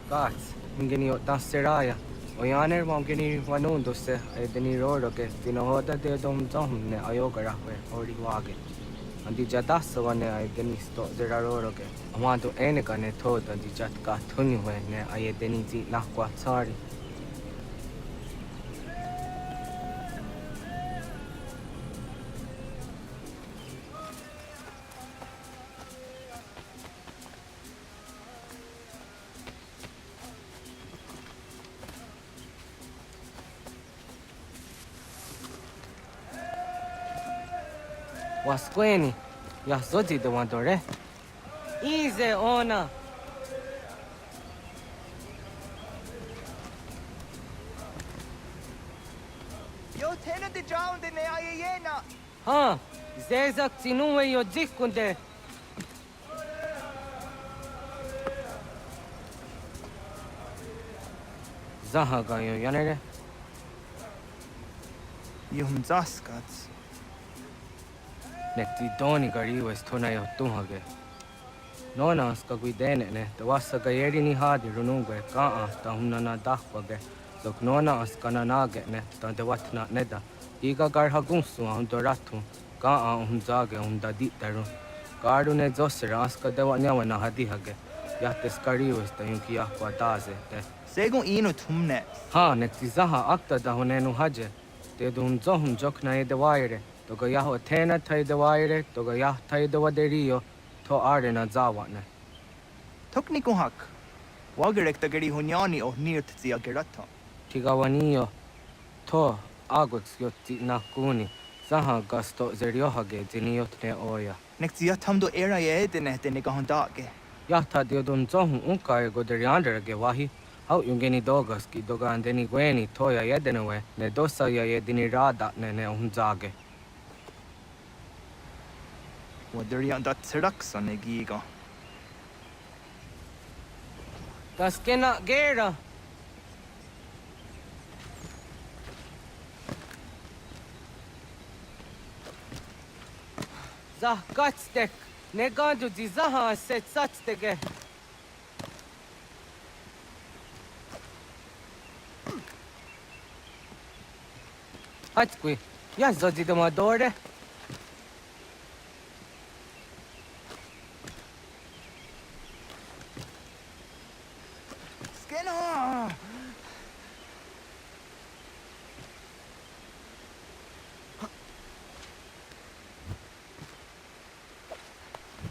Gats, ingeni otasseraya. Oyaner mongeni wanundusse e deniroro che tinohoda de dom zomne ayogarahwe oriwage. Andi jadassa wane ai denisto zeraroro che. Amado enega ne toda di jatka tuniwe ne ai denizi nakwa tsari. Wasqueni, ya zozi de wandore. Ize ona. Yo tena de jaun de ne ayena. Ha, zezak tinuwe yo dikunde. Zahaga yo yanere. Yum zaskats. Nekti doni gariwe stona yo tuhage. Nona ska guidene ne, te wassa gayeri ni hadi runungwe kaa ta hunana dahwage. Sok nona askana nage ne, ta de watna neda. Iga garha gunsu hundo ratu, kaa hunzage hunda ditaru. Garu ne zosera aska dewa nyawa na hadihage. Yahte skariwe sta yunki yahwa daze te. Segun ino tumne. Ha, nekti zaha akta da hunenu haje. Te dun zohun jokna e de waire. Toga yaho tena tai de waire, toga yah tai de waderio. To arena zawane. Tokni kuhak. Wagerek ta geri hunyani o nirt zia gerato. Tigawanio. To agots yotti nakuni. Zaha gasto zeriohage ziniotne oya. Nek zia tamdo era ye dene de negahondage. Yahta diodun zohun unkae goderianderage wahi. Hau yungeni dogaski doga andeni gweni toya yedenewe. Ne dosa ya yedini rada ne unzage. Waderian dat traksa negiga. Das kena gera. Zah gatstek. Ne gandu di zaha set satstege. Hatskui. Ja zodi domadore. Skena!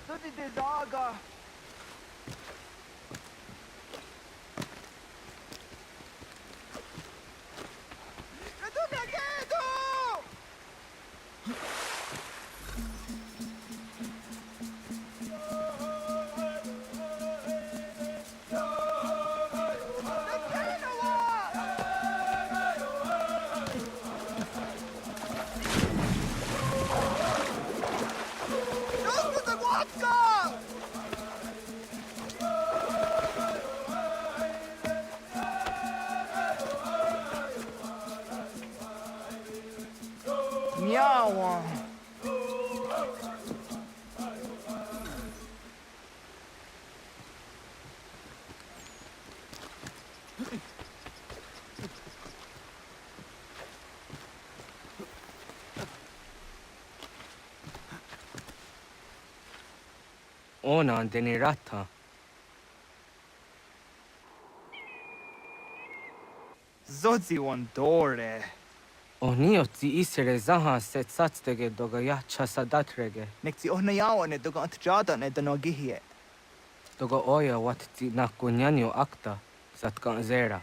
Sudi de zaga. Ratonhnaké! Miała. Ona andeni rata. Zodzi wandore. Oniotzi isere zaha set satstege doga yah chasadatrege. Nekti ohnayawa ne doga antjada ne danogihie. Doga oya watzi nakunyanyo akta satkan zera.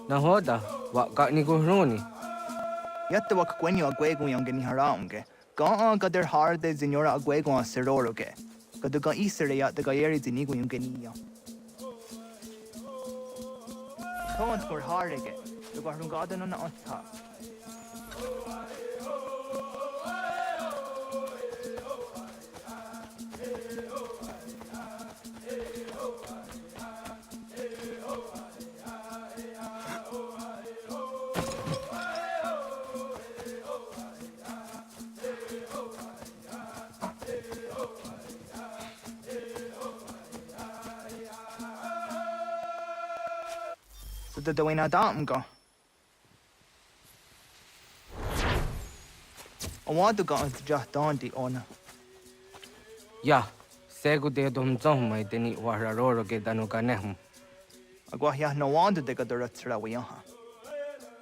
Na hoda, wa ka ni guhruni. Yatta wak kwenyo agwego yang geni haraunge. Ga gader harde zinora agwego a seroroge. Gadu ga isere ya daga yeri zinigo yung geni ya. Tawant kur harege. Duga harungada no na otta. So the way na dam go. I want to go into just Dante on. Ya, segu de dum zom mai deni wararoro ge danu ka nehum. Agwa ya no wanda de gadara tsra we yaha.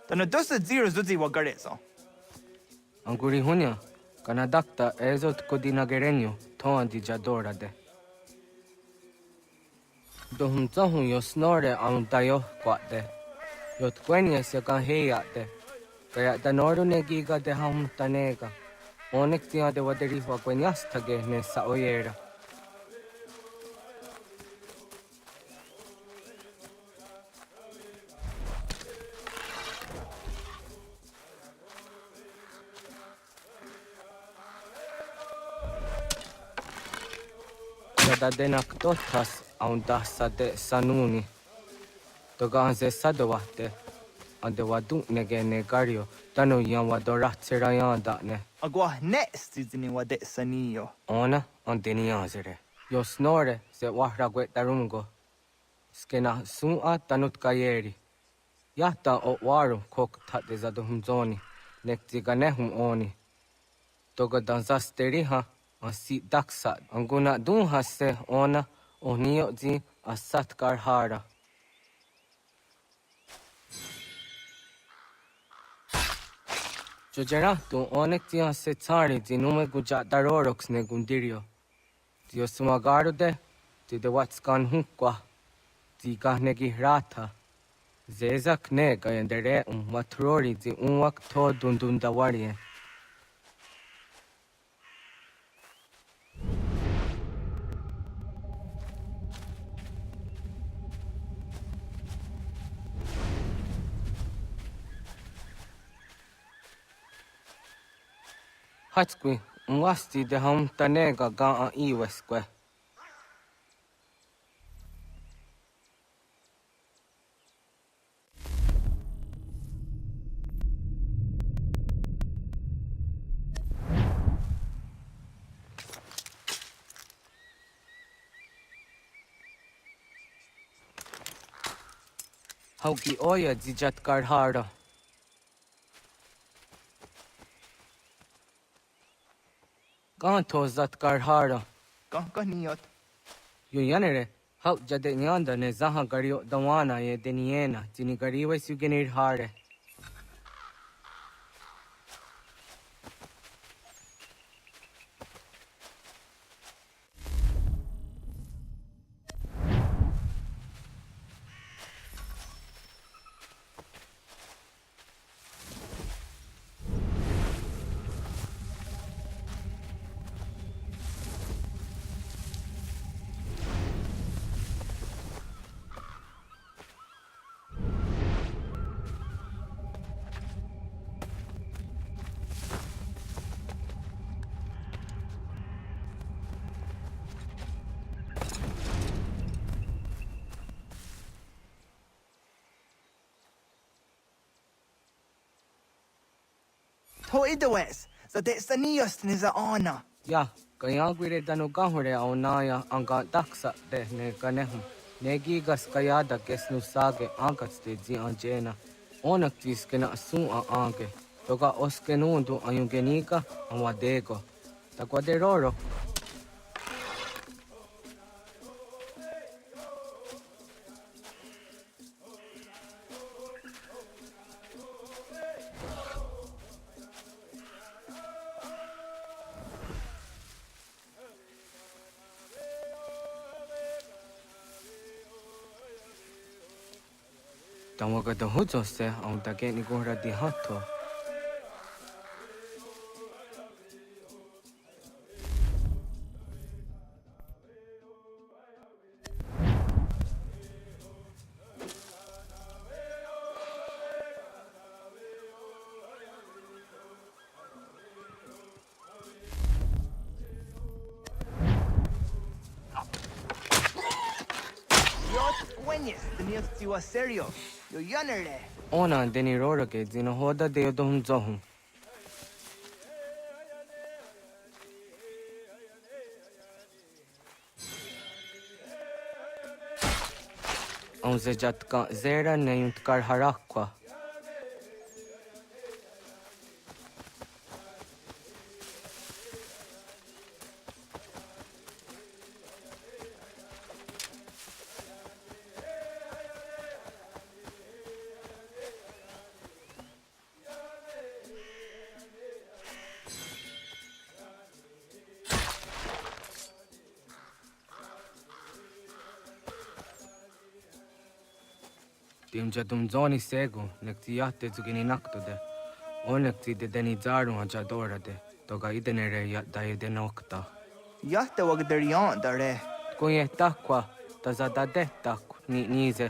Dana dosa zero zuzi wa gareso. Anguri hunya, kana dakta ezot kodina gerenyo, toan di jadora de. Dum zom yo snore aun tayo kwate. Yot kwenye se kan heya de. Kaya danoru ne giga de ham tanega. Onek tia de waderi wa kwenyas tage ne sa oyera. Kada denak totas aun dasa de sanuni. Toga se sadawate. Ande wadu nege ne gario. Tanu yan wadorat serayan da ne. Agwa next zini wa de sanio. Ona anteni azere. Yo snore se wahra darungo. Skena sua tanut kayeri. Yahta o waru kok tate zaduhum zoni. Nekti ganehum oni. Toga danzasteri ha. Asi daksa. Anguna dun hasse ona. Onio zi asat karhara. Jojera tu onek tia se tsari zi nume guja daroroks ne gundirio. Tio sumagaru de. Ti de watskan hunkwa. Ti kahnegi rata. Zezak ne gayendere matrori zi unwak to dundundawarie. Hatskwi, mwasti de ham tanega ga a iweskwe. Hauki oya zijat karhara. Ganto zat karhara. Ga niot. Yo yanere, hau jade nyanda ne zaha gario dawana ye deniena, jini gariwe sugenir hare. To idawes. So de sanios ni za ona. Ya, kaya gwire danu gahure au naya anga daksa de ne ganehum. Negi gas kayada kesnu sage angats de zi anjena. Onak tis kena sun a ange. Toga oskenundu ayungenika awadego. Takwaderoro. Tamo ka to huto se ang take ni ko rati hatto. Cueñes, tenías tu serio. Yo yanere. Ona deni rora ke zino hoda de do hum zohum. Ang zejat ka zera ne yunt kar harakwa. Tim jatum zoni sego, nekti yatte zugini nakto de. O nekti de deni zaru ha jadora de. Toga idenere ya da ide nokta. Yatte wag der yan dare. Kunye takwa, ta zada de tak ni nize.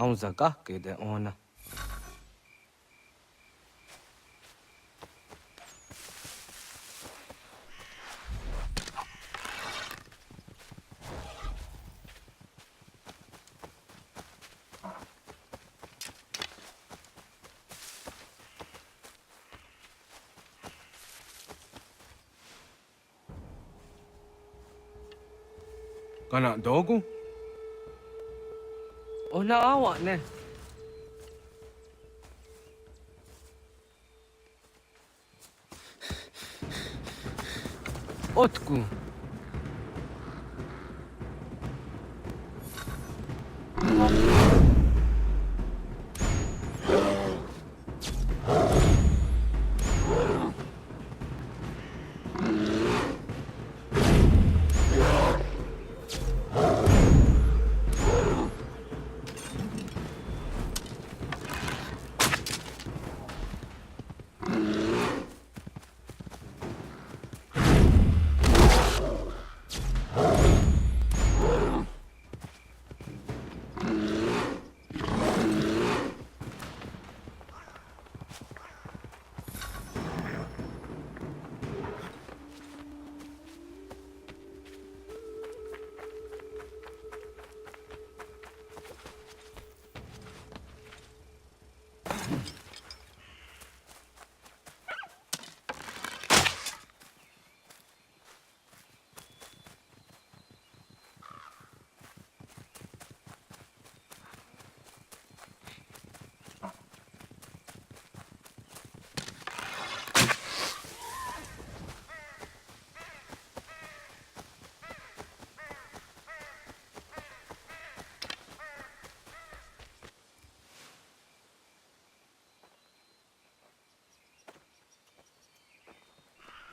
Aunza kahke de ona. Kana dogu? Ona awa ne. Otku.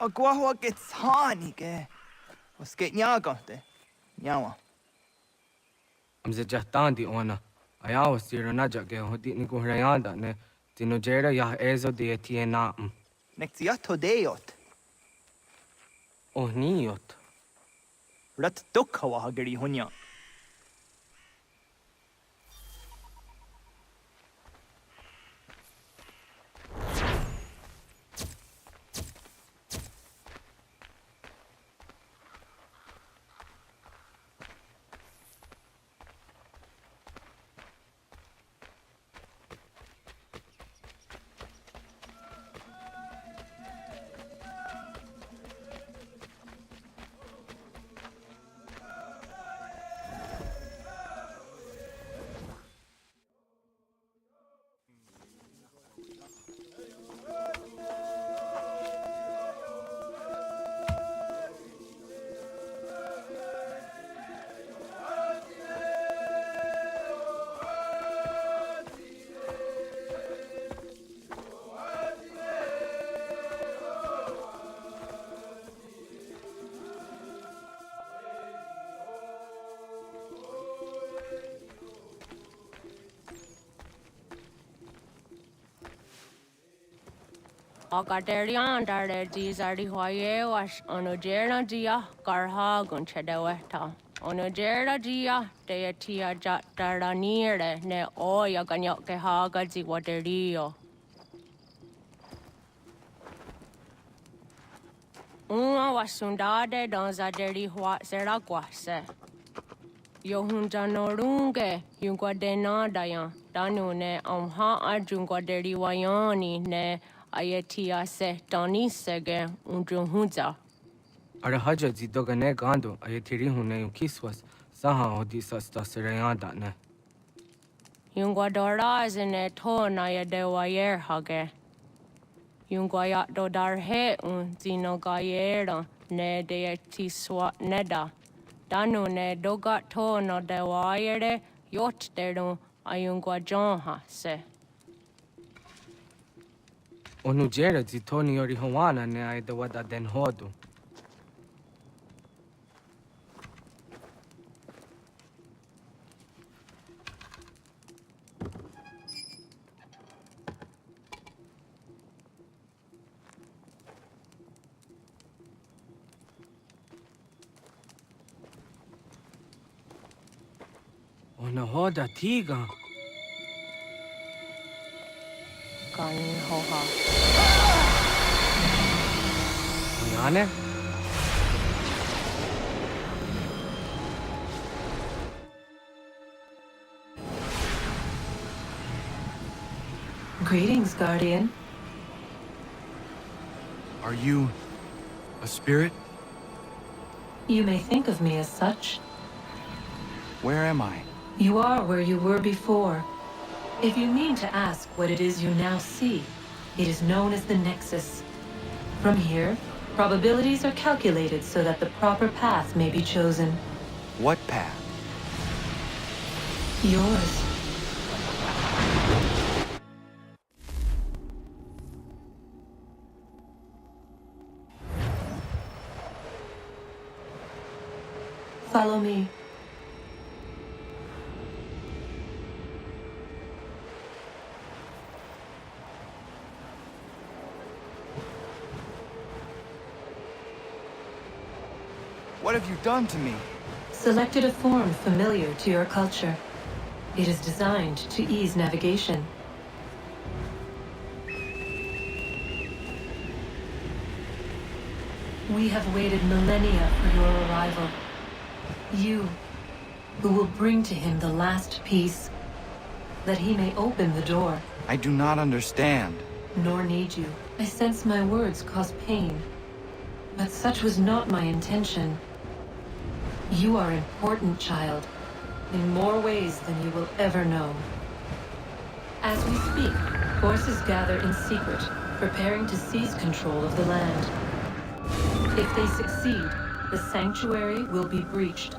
Agua gets Ratonhnaké. Was geht nyagante? Nyawa. Amze jahtandi ona. Ayawa siro najage hodi ni kuhrayanda ne. Tinojera yah ezo de etiena. Nektiato deot. Ohniot. Rat dukhawa hagiri hunya. Akaderian dare jizari hoye was onojera jia karha gunchedeweta. Onojera jia deetia jataranire ne oya ganyoke haga ziwaderio. Uma wasundade donzaderi hua seraguase. Yohunjanorunge yungwadenadayan danune amha ajungwaderi wayani ne ayetia se donisege unjunhuza. Arahaja zidoga ne gando ayetiri hune yukiswas. Saha hodi sasta serayanda ne. Yungwadorazine to na yadewayer hage. Yungwayat dodarhe zinogayera ne deetiswa neda. Danu ne dogat to no dewayere yot deru ayungwajonha se. Onujera zitoni yori hawana ne aidawada den hodu. Ona hoda tiga. kani hoha. Yane? Greetings, Guardian. Are you a spirit? You may think of me as such. Where am I? You are where you were before. If you mean to ask what it is you now see, it is known as the Nexus. From here, probabilities are calculated so that the proper path may be chosen. What path? Yours. Follow me. What have you done to me? Selected a form familiar to your culture. It is designed to ease navigation. We have waited millennia for your arrival. You, who will bring to him the last piece, that he may open the door. I do not understand. Nor need you. I sense my words cause pain. But such was not my intention. You are important, child, in more ways than you will ever know. As we speak, forces gather in secret, preparing to seize control of the land. If they succeed, the sanctuary will be breached.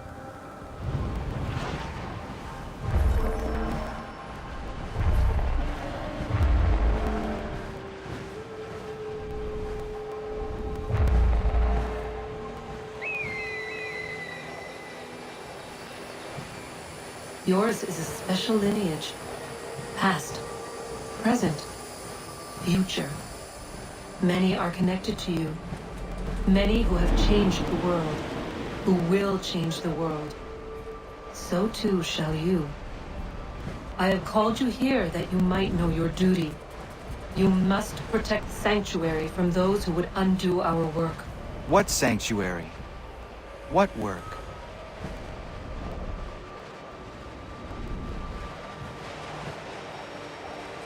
Yours is a special lineage. Past, present, future. Many are connected to you. Many who have changed the world, who will change the world. So too shall you. I have called you here that you might know your duty. You must protect Sanctuary from those who would undo our work. What sanctuary? What work?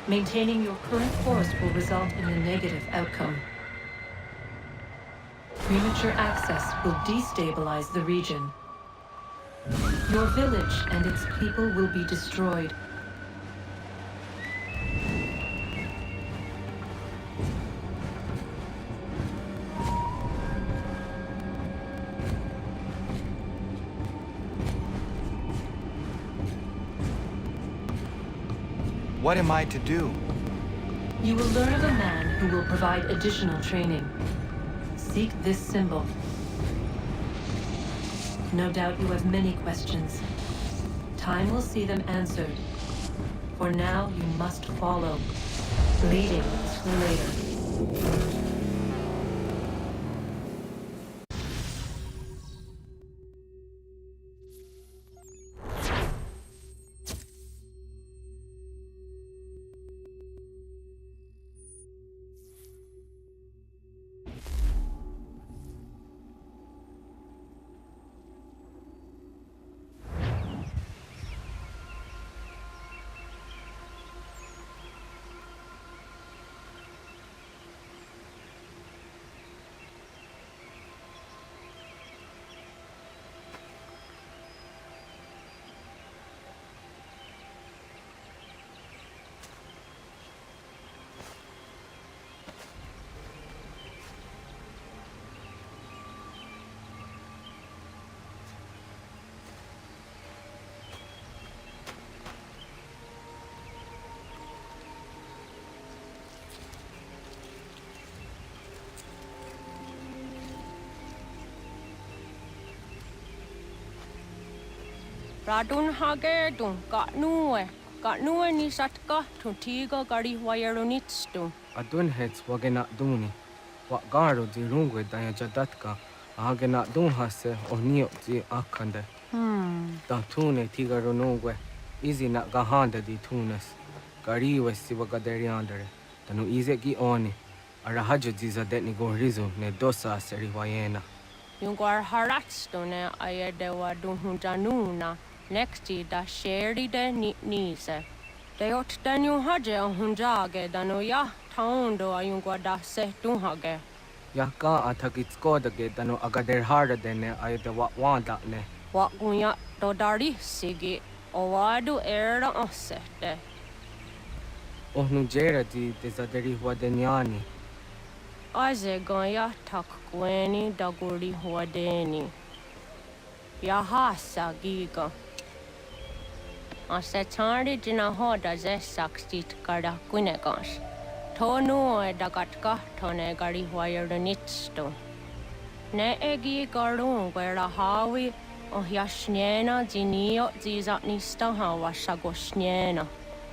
Maintaining your current course will result in a negative outcome. Premature access will destabilize the region. Your village and its people will be destroyed. What am I to do? You will learn of a man who will provide additional training. Seek this symbol. No doubt you have many questions. Time will see them answered. For now, you must follow. Leading is for later. Ratonhnaké tun Katnue ni satka tun tiga gari wayeronitstu. Adun hets wagena duni. Wa garo di rungwe daya jadatka. Agena dun hase onio di akande. Da tune tiga ronungwe. Izi na gahanda di tunes. Gari wesi wagaderiandere. Tanu ize ki oni. Ara hajo jiza det ni go rizu ne dosa seri wayena. Yung gwar haratstone ay de wa dunhunjanuna. Nexti da sheri de nise. De ot den yung haje ang hunjage dano ya taundo ay yung gwa da se dunhage. Ya ka athakit ko dage tanu agader harda dene ay de wanda ne. Wa gunya do dari sigi o wadu era osete. Ohnu jera di dezaderi huadenyani. Aze gaya tak gweni daguri huadeni. Ya hasa giga. Ase tari jina hoda ze sakstit kada kunegas. Tonu e dagatka tone gari huayernitsto. Ne egi garun gwera hawi o yashnena zinio zizatnista hawa shagoshnena.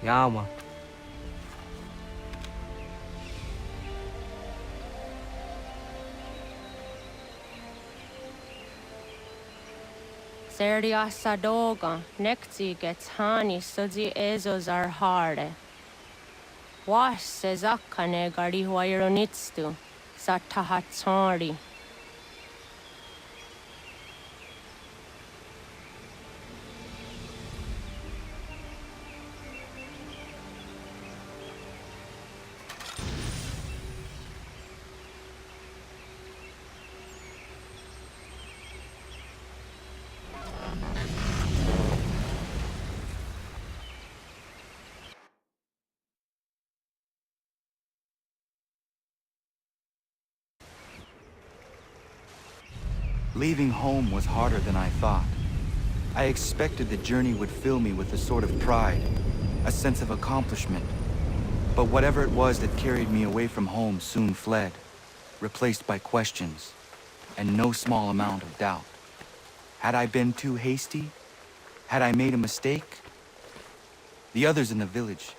Yama. Seria sadoga, nekti gets hani sudzi ezos are harde. Was sezakane gari huayronitstu, satahatsari. Leaving home was harder than I thought. I expected the journey would fill me with a sort of pride, a sense of accomplishment. But whatever it was that carried me away from home soon fled, replaced by questions, and no small amount of doubt. Had I been too hasty? Had I made a mistake? The others in the village,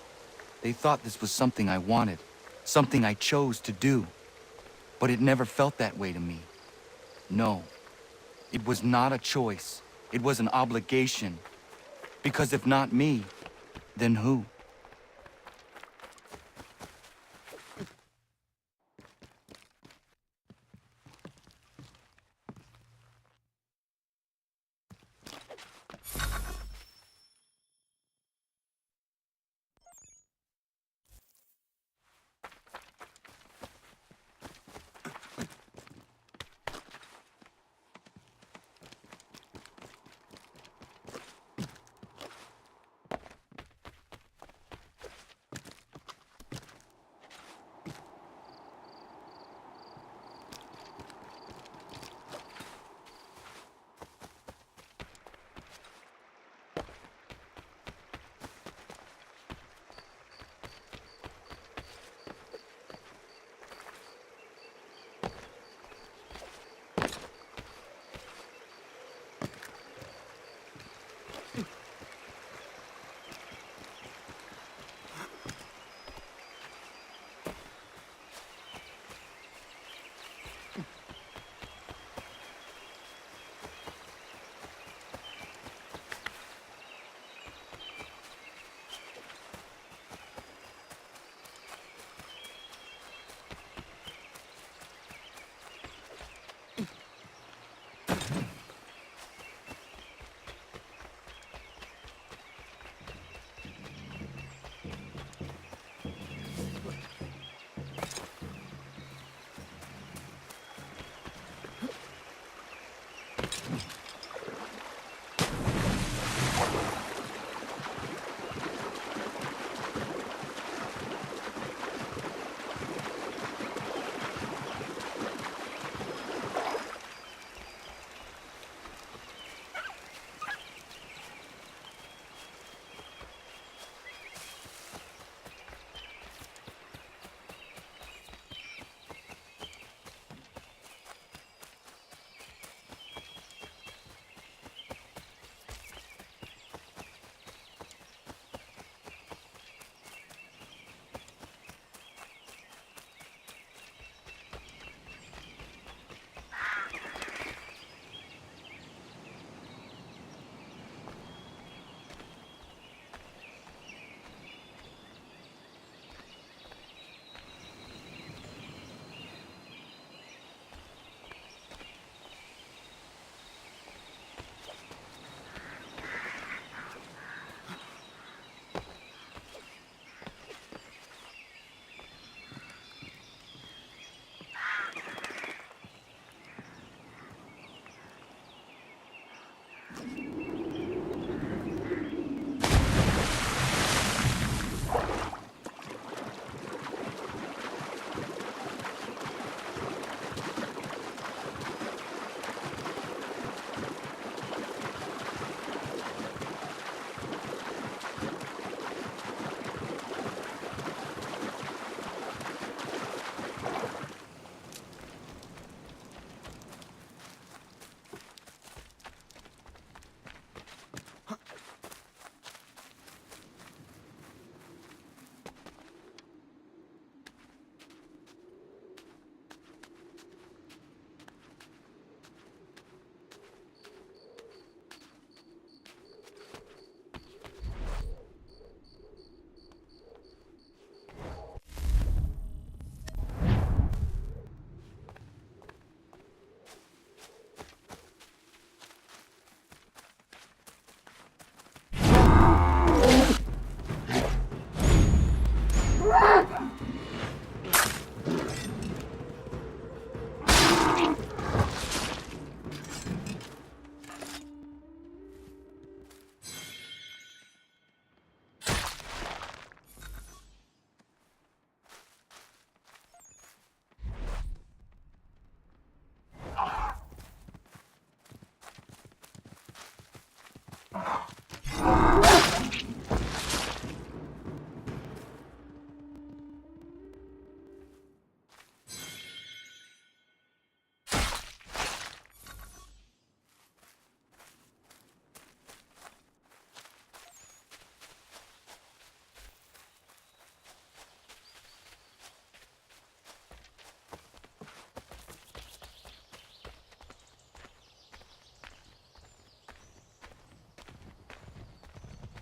they thought this was something I wanted, something I chose to do. But it never felt that way to me. No, it was not a choice. It was an obligation. Because if not me, then who?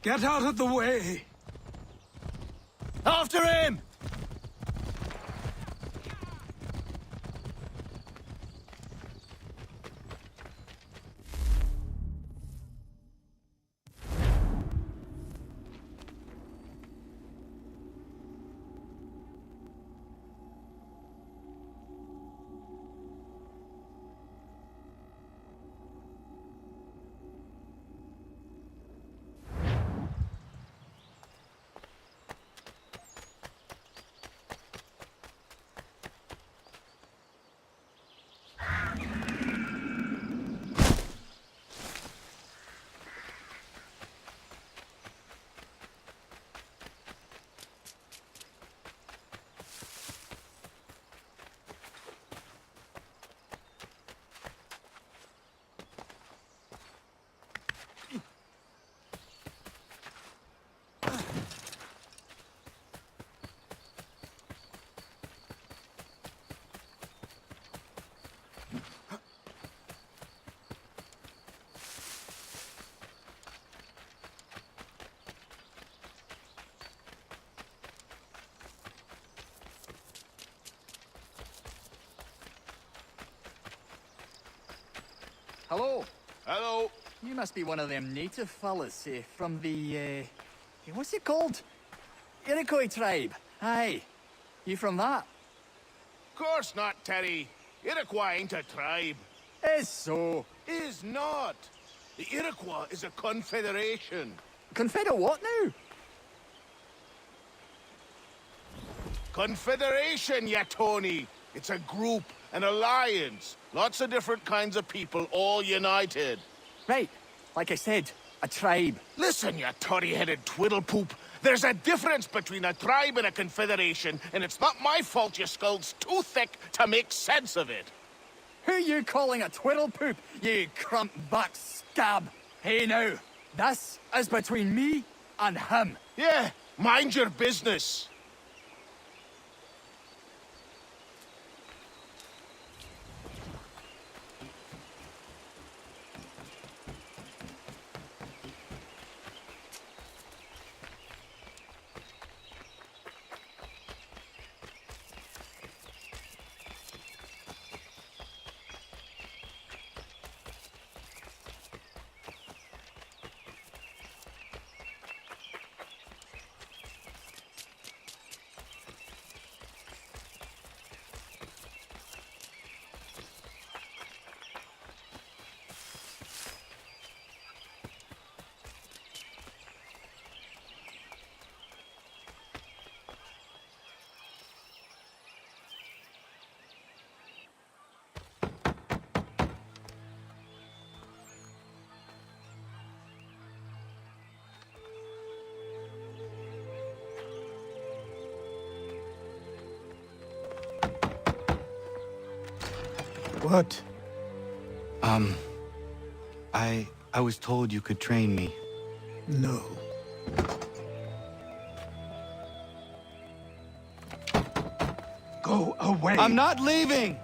Get out of the way! After him! Hello. Hello. You must be one of them native fellas, from the, what's it called? Iroquois tribe. Aye. You from that? Course not, Terry. Iroquois ain't a tribe. Is so. Is not. The Iroquois is a confederation. Confederate what now? Confederation, ya Tony. It's a group, an alliance. Lots of different kinds of people, all united. Right. Like I said, a tribe. Listen, you toddy-headed twiddlepoop. There's a difference between a tribe and a confederation, and it's not my fault your skull's too thick to make sense of it. Who you calling a twiddlepoop, you crump-back scab? Hey now, this is between me and him. Yeah, mind your business. What? I was told you could train me. No. Go away! I'm not leaving!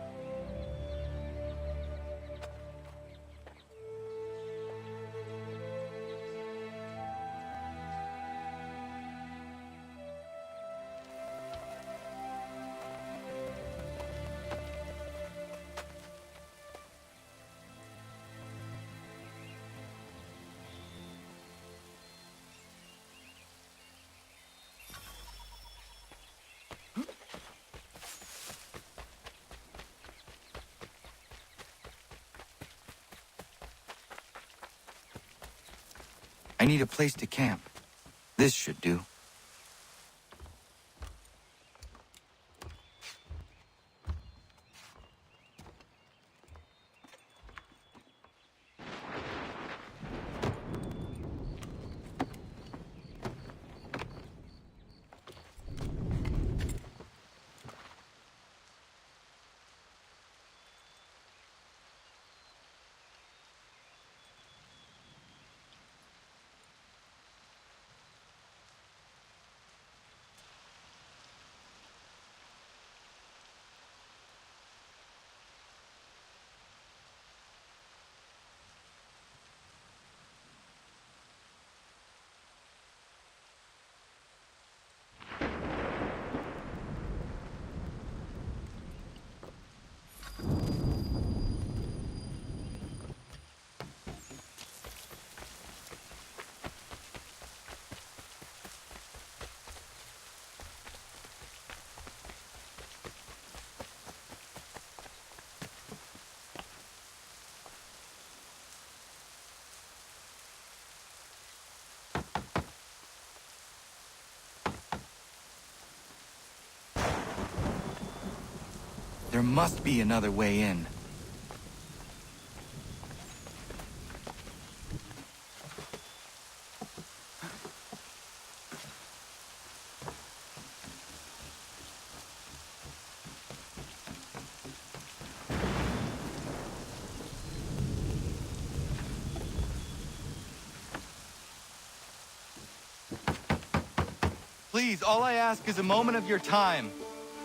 I need a place to camp. This should do. There must be another way in. Please, all I ask is a moment of your time.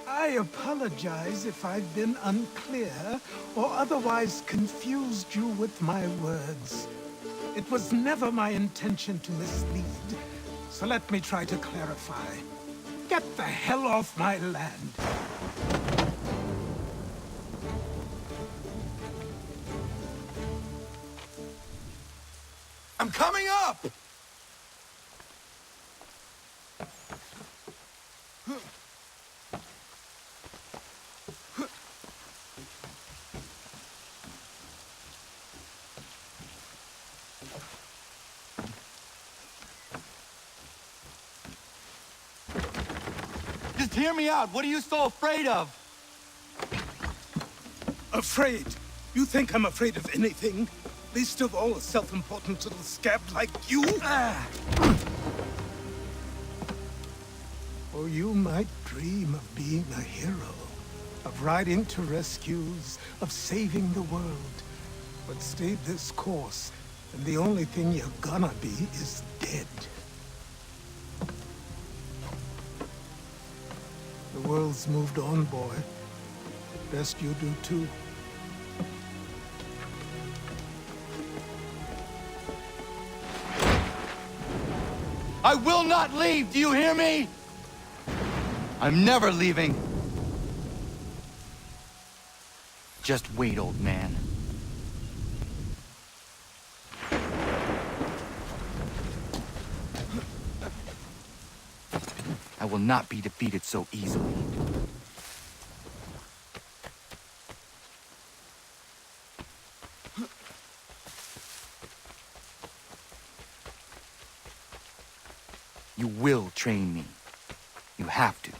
I apologize if I've been unclear or otherwise confused you with my words. It was never my intention to mislead, so let me try to clarify. Get the hell off my land! I'm coming up! Just hear me out. What are you so afraid of? Afraid? You think I'm afraid of anything? Least of all a self-important little scab like you? Or you might dream of being a hero, of riding to rescues, of saving the world. But stay this course, and the only thing you're gonna be is dead. The world's moved on, boy. Best you do too. I will not leave, do you hear me? I'm never leaving. Just wait, old man. I will not be defeated so easily. You will train me. You have to.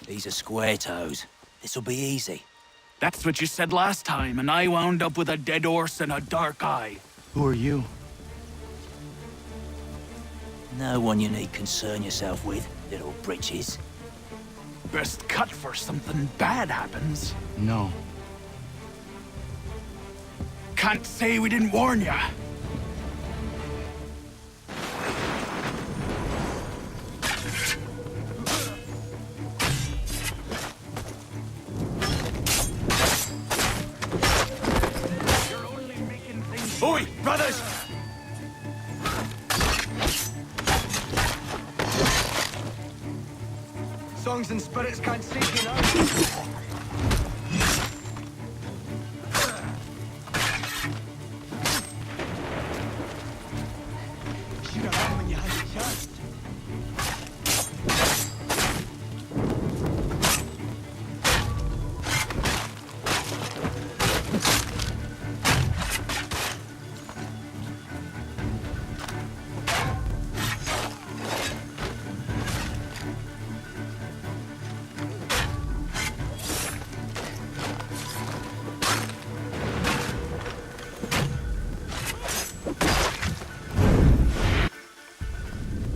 These are square toes. This'll be easy. That's what you said last time, and I wound up with a dead horse and a dark eye. Who are you? No one you need concern yourself with, little britches. Best cut for something bad happens. No. Can't say we didn't warn ya. Oi, brothers! Songs and spirits can't save you now.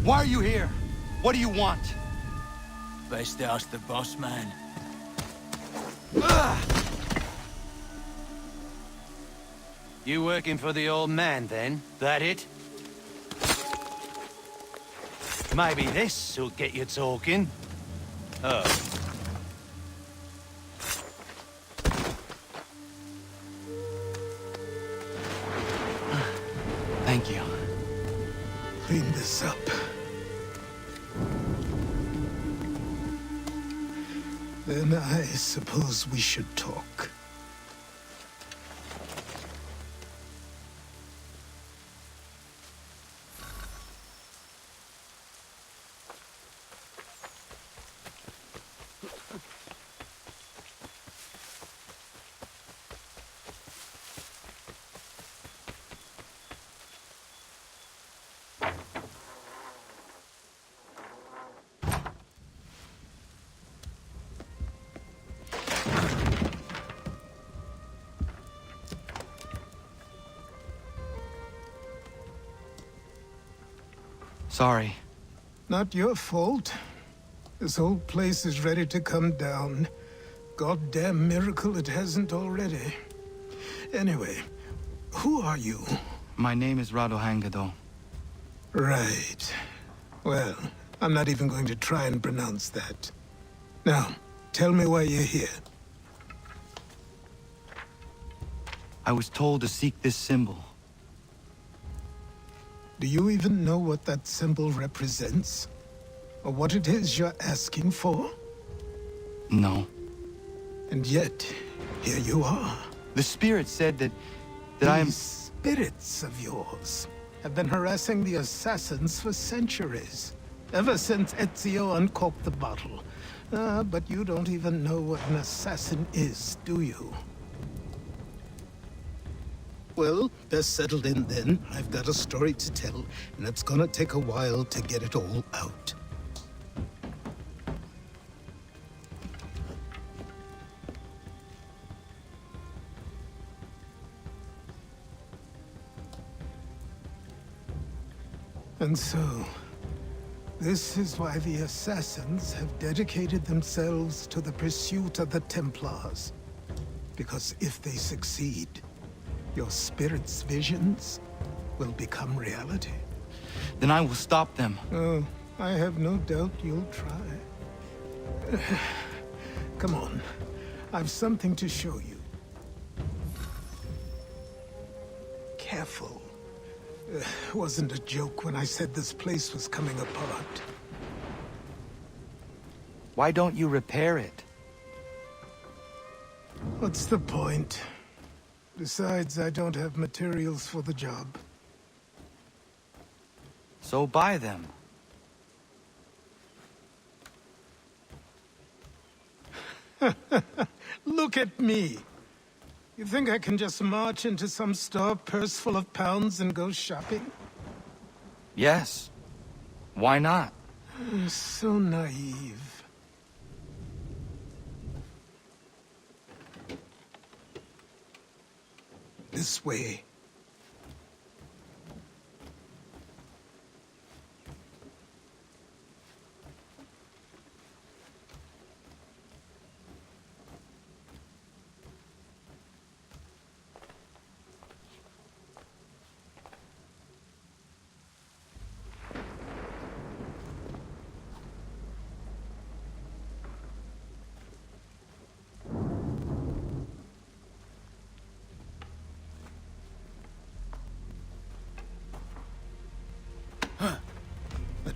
Why are you here? What do you want? Best ask the boss man. You working for the old man, then? That it? Maybe this'll get you talking. Oh. Thank you. Clean this up. Then I suppose we should talk. Sorry. Not your fault. This whole place is ready to come down. Goddamn miracle it hasn't already. Anyway, who are you? My name is Ratonhnaké. Right. Well, I'm not even going to try and pronounce that. Now, tell me why you're here. I was told to seek this symbol. Do you even know what that symbol represents? Or what it is you're asking for? No. And yet, here you are. The spirit said that I am... These spirits of yours have been harassing the assassins for centuries. Ever since Ezio uncorked the bottle. But you don't even know what an assassin is, do you? Well, best settled in then. I've got a story to tell, and it's gonna take a while to get it all out. And so, this is why the Assassins have dedicated themselves to the pursuit of the Templars. Because if they succeed, your spirit's visions will become reality. Then I will stop them. Oh, I have no doubt you'll try. Come on, I've something to show you. Careful. Wasn't a joke when I said this place was coming apart. Why don't you repair it? What's the point? Besides, I don't have materials for the job. So buy them. Look at me! You think I can just march into some store, purse full of pounds, and go shopping? Yes. Why not? So naive. This way.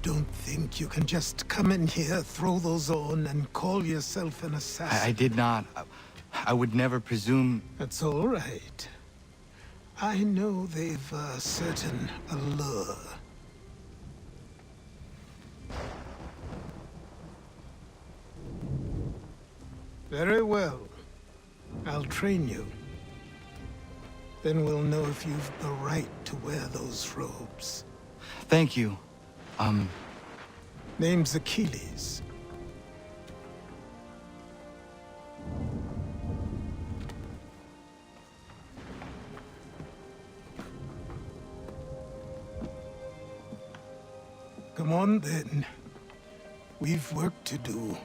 don't think you can just come in here, throw those on, and call yourself an assassin. I did not. I would never presume... That's all right. I know they've a certain allure. Very well. I'll train you. Then we'll know if you've the right to wear those robes. Thank you. Name's Achilles. Come on, then. We've work to do.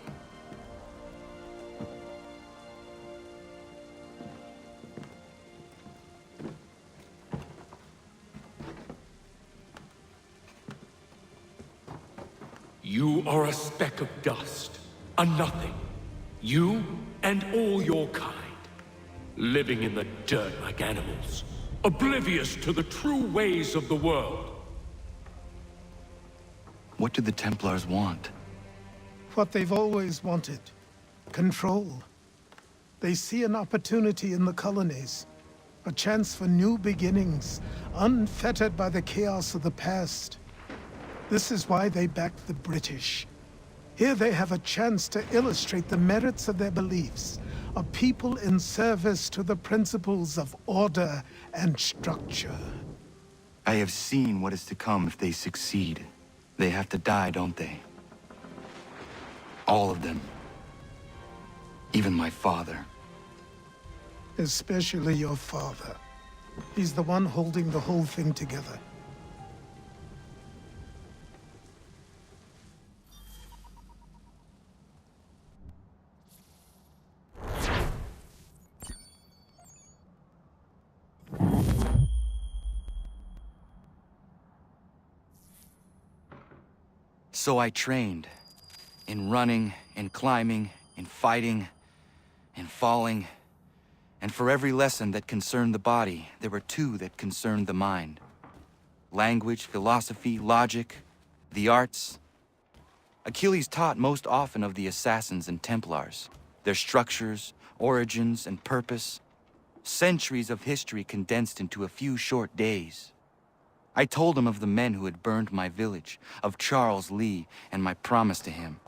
You are a speck of dust, a nothing. You and all your kind. Living in the dirt like animals, oblivious to the true ways of the world. What do the Templars want? What they've always wanted. Control. They see an opportunity in the colonies. A chance for new beginnings, unfettered by the chaos of the past. This is why they backed the British. Here they have a chance to illustrate the merits of their beliefs. A people in service to the principles of order and structure. I have seen what is to come if they succeed. They have to die, don't they? All of them. Even my father. Especially your father. He's the one holding the whole thing together. So I trained. In running, in climbing, in fighting, in falling. And for every lesson that concerned the body, there were two that concerned the mind. Language, philosophy, logic, the arts. Achilles taught most often of the assassins and Templars, their structures, origins, and purpose. Centuries of history condensed into a few short days. I told him of the men who had burned my village, of Charles Lee, and my promise to him.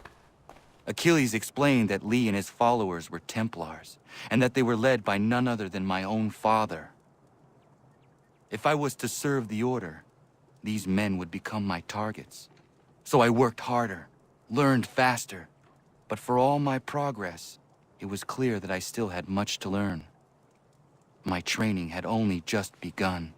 Achilles explained that Lee and his followers were Templars, and that they were led by none other than my own father. If I was to serve the order, these men would become my targets. So I worked harder, learned faster, but for all my progress, it was clear that I still had much to learn. My training had only just begun.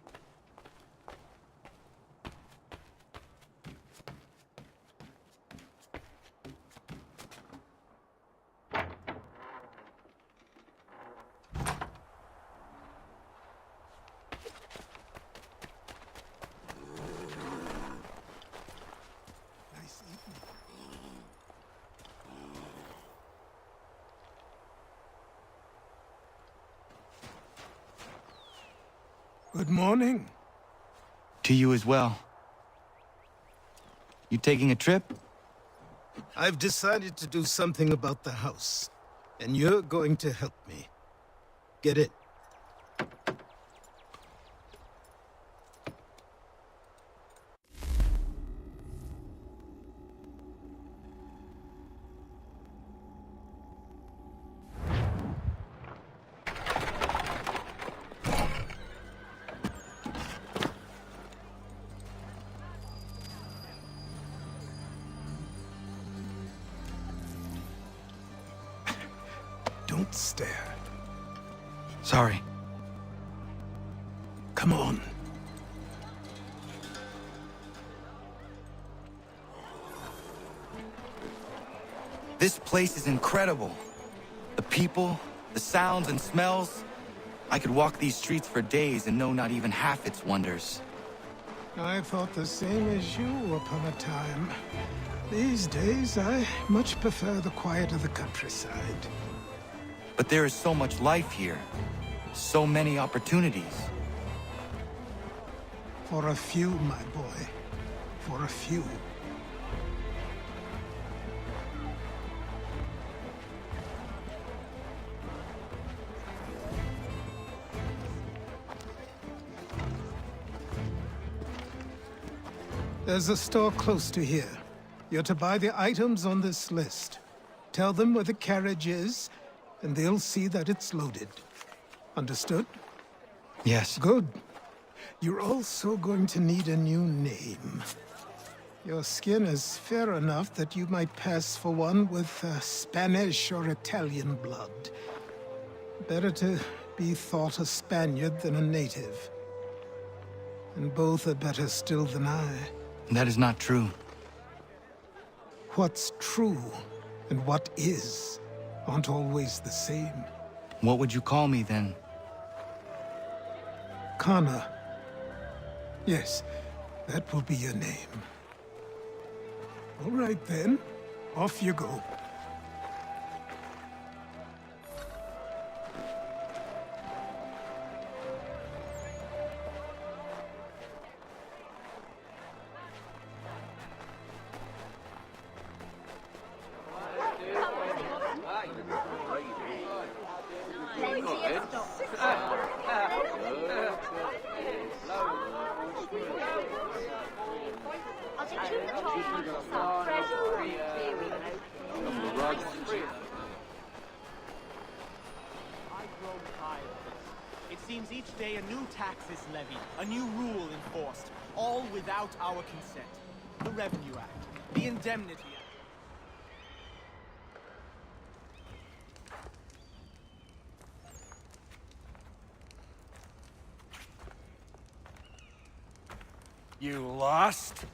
Good morning. To you as well. You taking a trip? I've decided to do something about the house, and you're going to help me. Get it? Don't stare. Sorry. Come on. This place is incredible. The people, the sounds and smells. I could walk these streets for days and know not even half its wonders. I thought the same as you upon a time. These days, I much prefer the quiet of the countryside. But there is so much life here. So many opportunities. For a few, my boy. For a few. There's a store close to here. You're to buy the items on this list. Tell them where the carriage is, and they'll see that it's loaded. Understood? Yes. Good. You're also going to need a new name. Your skin is fair enough that you might pass for one with Spanish or Italian blood. Better to be thought a Spaniard than a native. And both are better still than I. That is not true. What's true and what is aren't always the same. What would you call me then? Kana. Yes, that will be your name. All right then, off you go. It seems each day a new tax is levied, a new rule enforced, all without our consent. The Revenue Act, the Indemnity Act. You lost?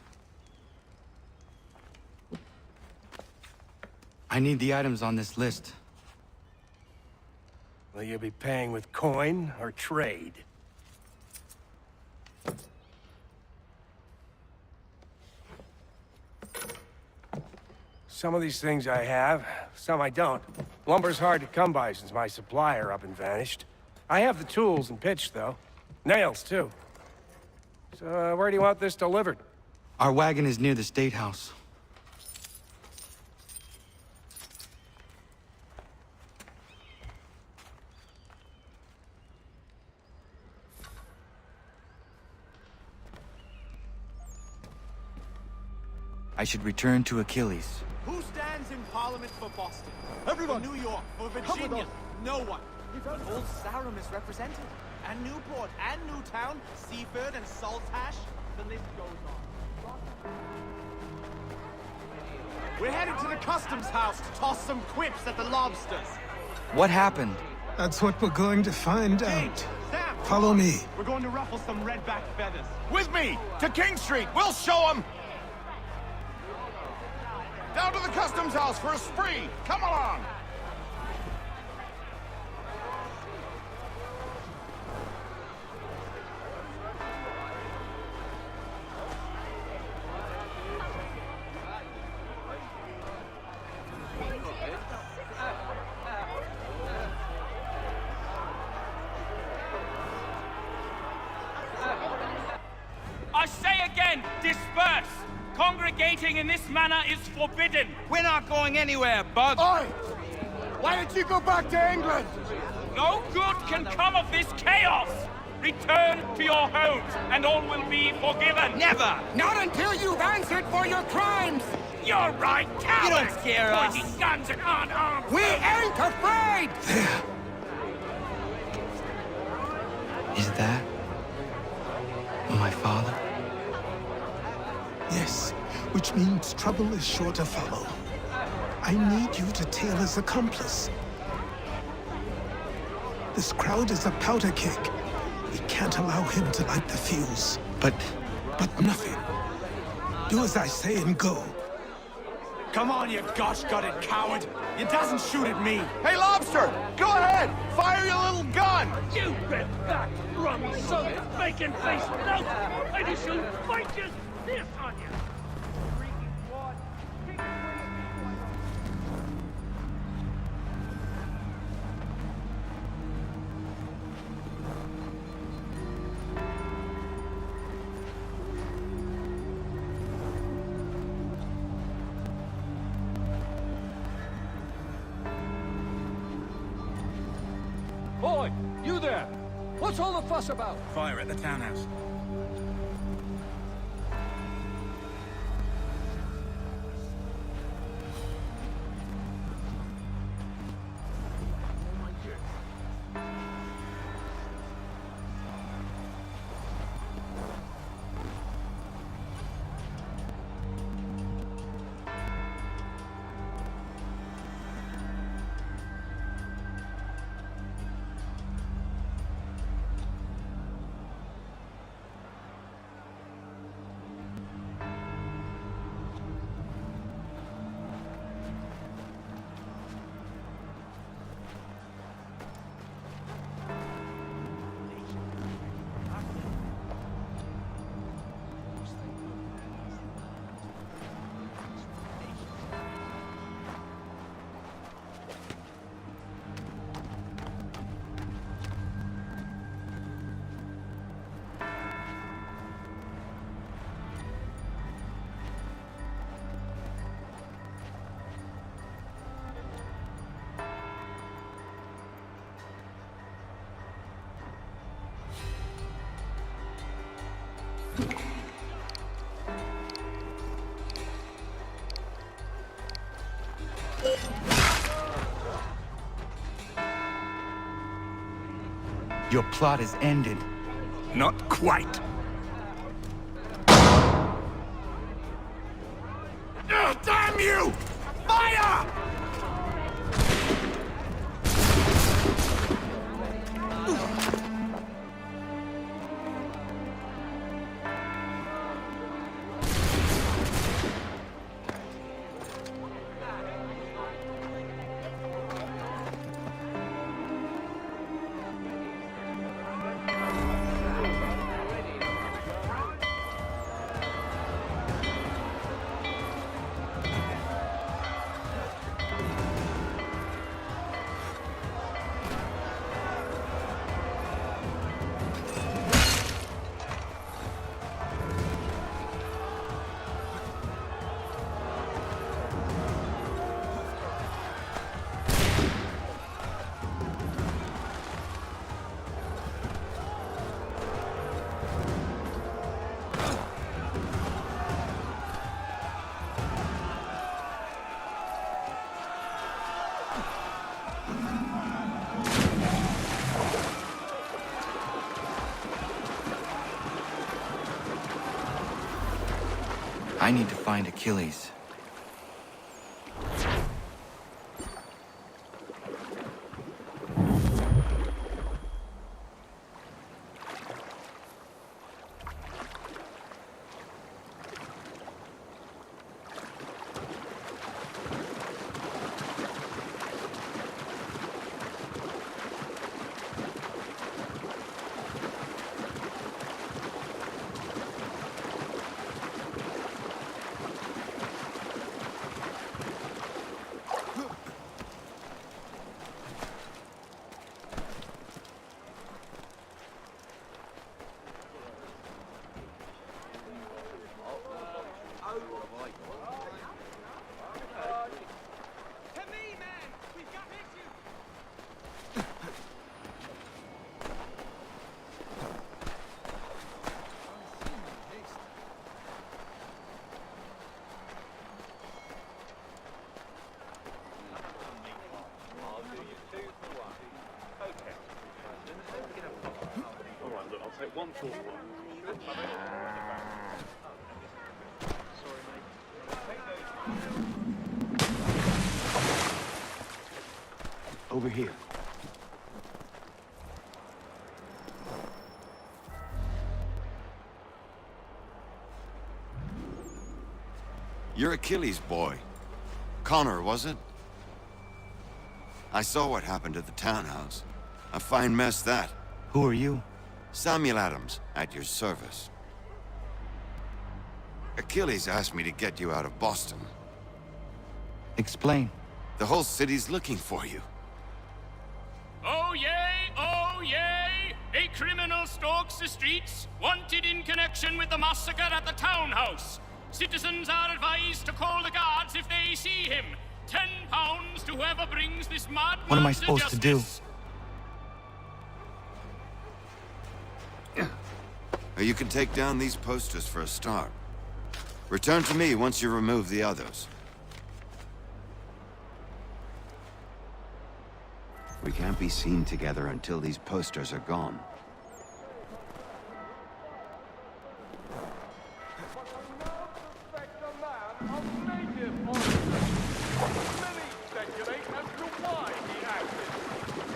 I need the items on this list. Will you be paying with coin or trade? Some of these things I have, some I don't. Lumber's hard to come by since my supplier up and vanished. I have the tools and pitch, though. Nails, too. So, where do you want this delivered? Our wagon is near the State House. I should return to Achilles. Who stands in Parliament for Boston? Everyone! For New York, for Virginia? No one. Old Sarum is represented. And Newport, and Newtown, Seaford, and Saltash. The list goes on. We're headed to the customs house to toss some quips at the lobsters. What happened? That's what we're going to find out. Sam, Follow me. we're going to ruffle some redback feathers. With me! To King Street! We'll show them! Down to the customs house for a spree! Come along! I say again, disperse! Congregating in this manner is forbidden! We're not going anywhere, Bug! Oi! Why don't you go back to England? No good can come of this chaos! Return to your homes, and all will be forgiven! Never! Not until you've answered for your crimes! You're right, cowards! You don't scare us. Pointing guns and unarmed! We ain't afraid! There. Is that my father? Yes, which means trouble is sure to follow. I need you to tail his accomplice. This crowd is a powder keg. We can't allow him to light the fuse. But nothing. Do as I say and go. Come on, you gosh-gutted coward! You doesn't shoot at me! Hey, Lobster! Go ahead! Fire your little gun! You red-backed, rum-soaked, bacon-faced lout! I shall fight you this on you! Boy, you there! What's all the fuss about? Fire at the townhouse. Your plot is ended. Not quite. Oh, damn you! Fire! I need to find Achilles. Over here. You're Achilles' boy. Connor, was it? I saw what happened at the townhouse. A fine mess, that. Who are you? Samuel Adams, at your service. Achilles asked me to get you out of Boston. Explain. The whole city's looking for you. Oh yay, oh yay! A criminal stalks the streets, wanted in connection with the massacre at the townhouse. Citizens are advised to call the guards if they see him. £10 to whoever brings this madman. What am I supposed to do? You can take down these posters for a start. Return to me once you remove the others. We can't be seen together until these posters are gone.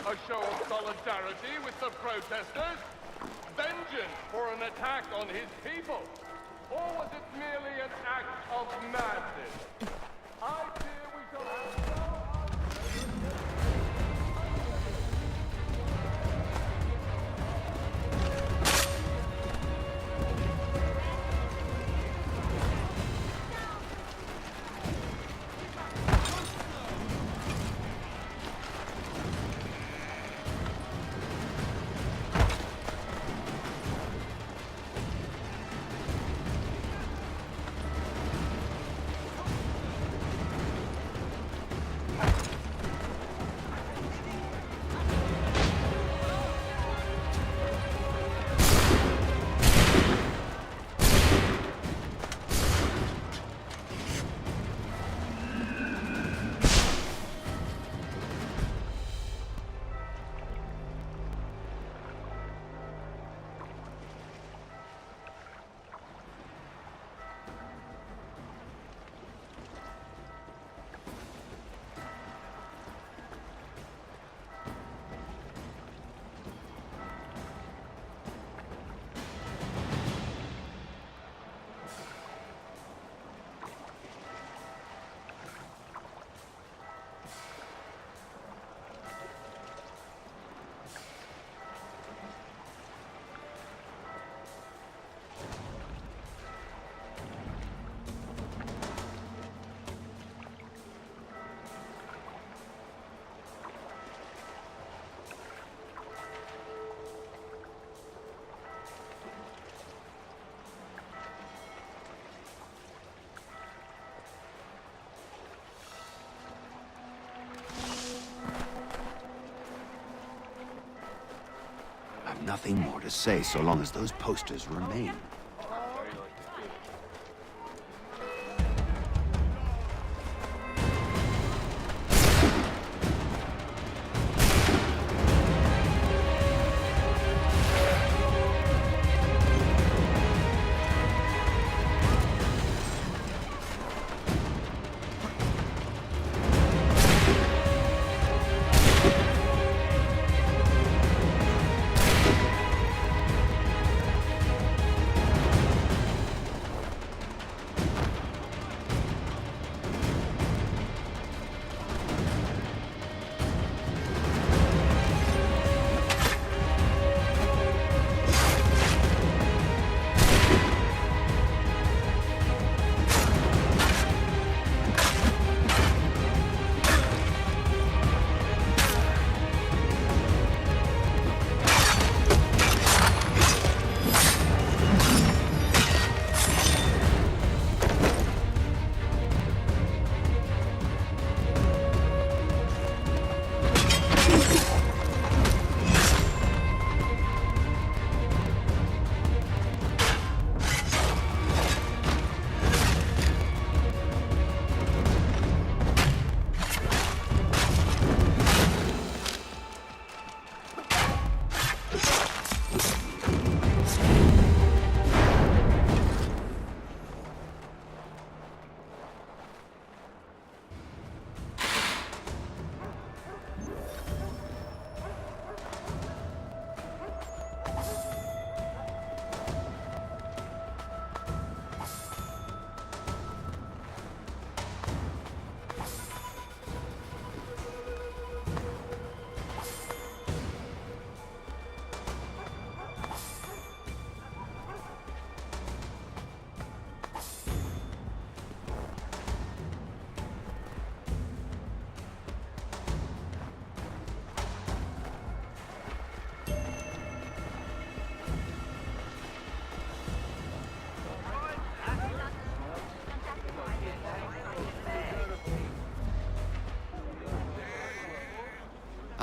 A show of solidarity with the protesters? Vengeance for an attack on his people? Or was it merely an act of madness? I fear we shall have no Nothing more to say so long as those posters remain.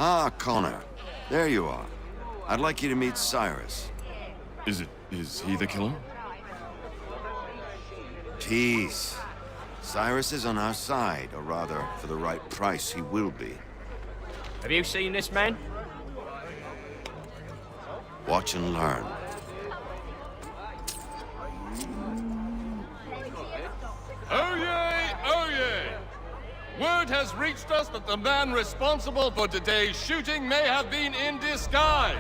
Ah, Connor. There you are. I'd like you to meet Cyrus. Is he the killer? Peace. Cyrus is on our side, or rather, for the right price, he will be. Have you seen this man? Watch and learn. Oh yay! Oh yay! Word has reached us that the man responsible for today's shooting may have been in disguise.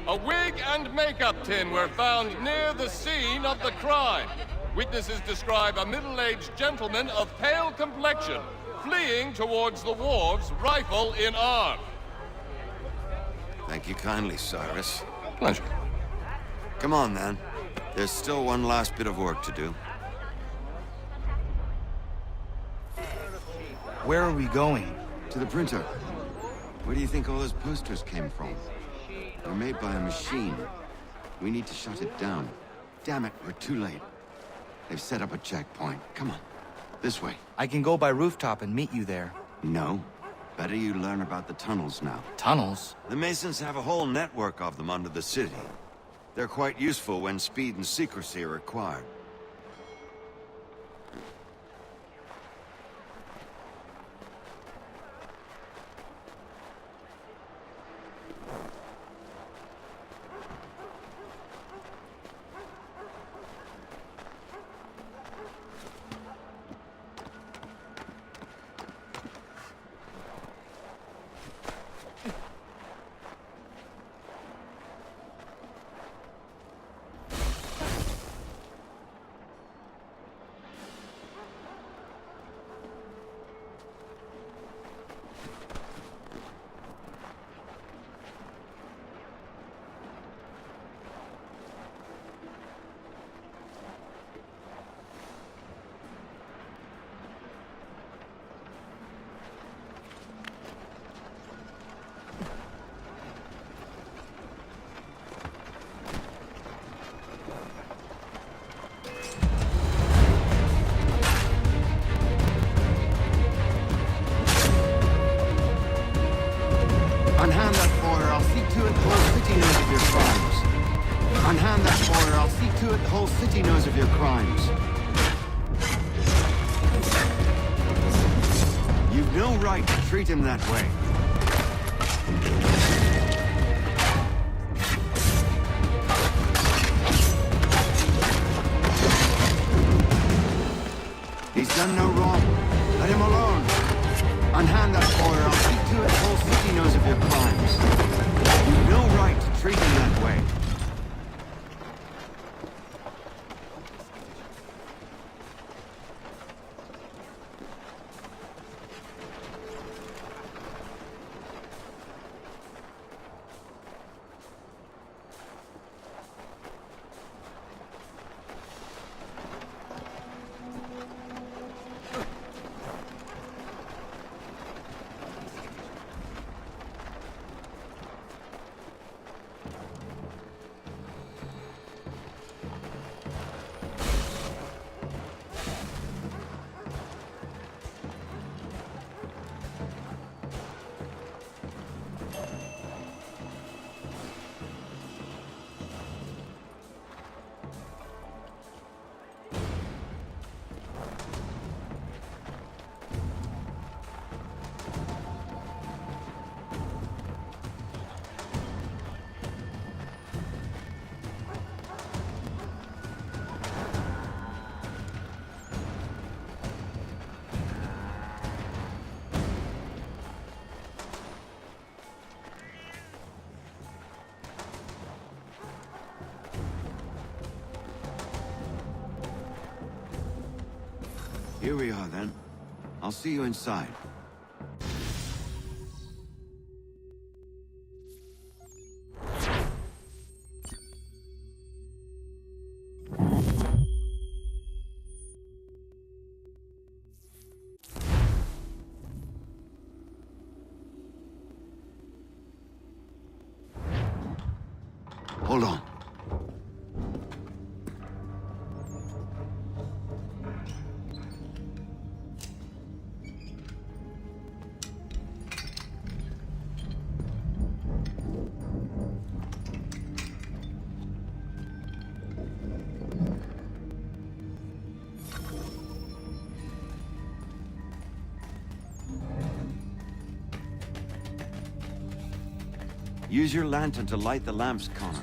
A wig and makeup tin were found near the scene of the crime. Witnesses describe a middle-aged gentleman of pale complexion fleeing towards the wharves, rifle in arm. Thank you kindly, Cyrus. Pleasure. Come on, then. There's still one last bit of work to do. Where are we going? To the printer. Where do you think all those posters came from? They're made by a machine. We need to shut it down. Damn it, we're too late. They've set up a checkpoint. Come on. This way. I can go by rooftop and meet you there. No. Better you learn about the tunnels now. Tunnels? The Masons have a whole network of them under the city. They're quite useful when speed and secrecy are required. Unhand that boy, or I'll see to it the whole city knows of your crimes. You've no right to treat him that way. He's done no wrong. Let him alone. Unhand that boy, or I'll see to it the whole city knows of your crimes. You've no right to treat him that way. Here we are, then. I'll see you inside. Hold on. Use your lantern to light the lamps, Connor.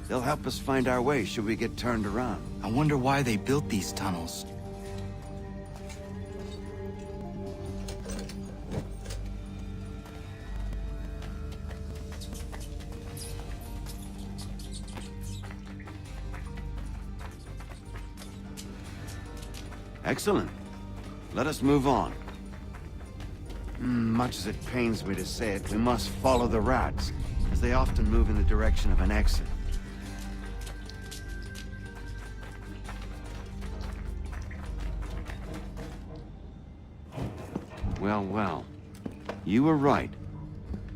They'll help us find our way should we get turned around. I wonder why they built these tunnels. Excellent. Let us move on. Much as it pains me to say it, we must follow the rats, as they often move in the direction of an exit. Well, well. You were right.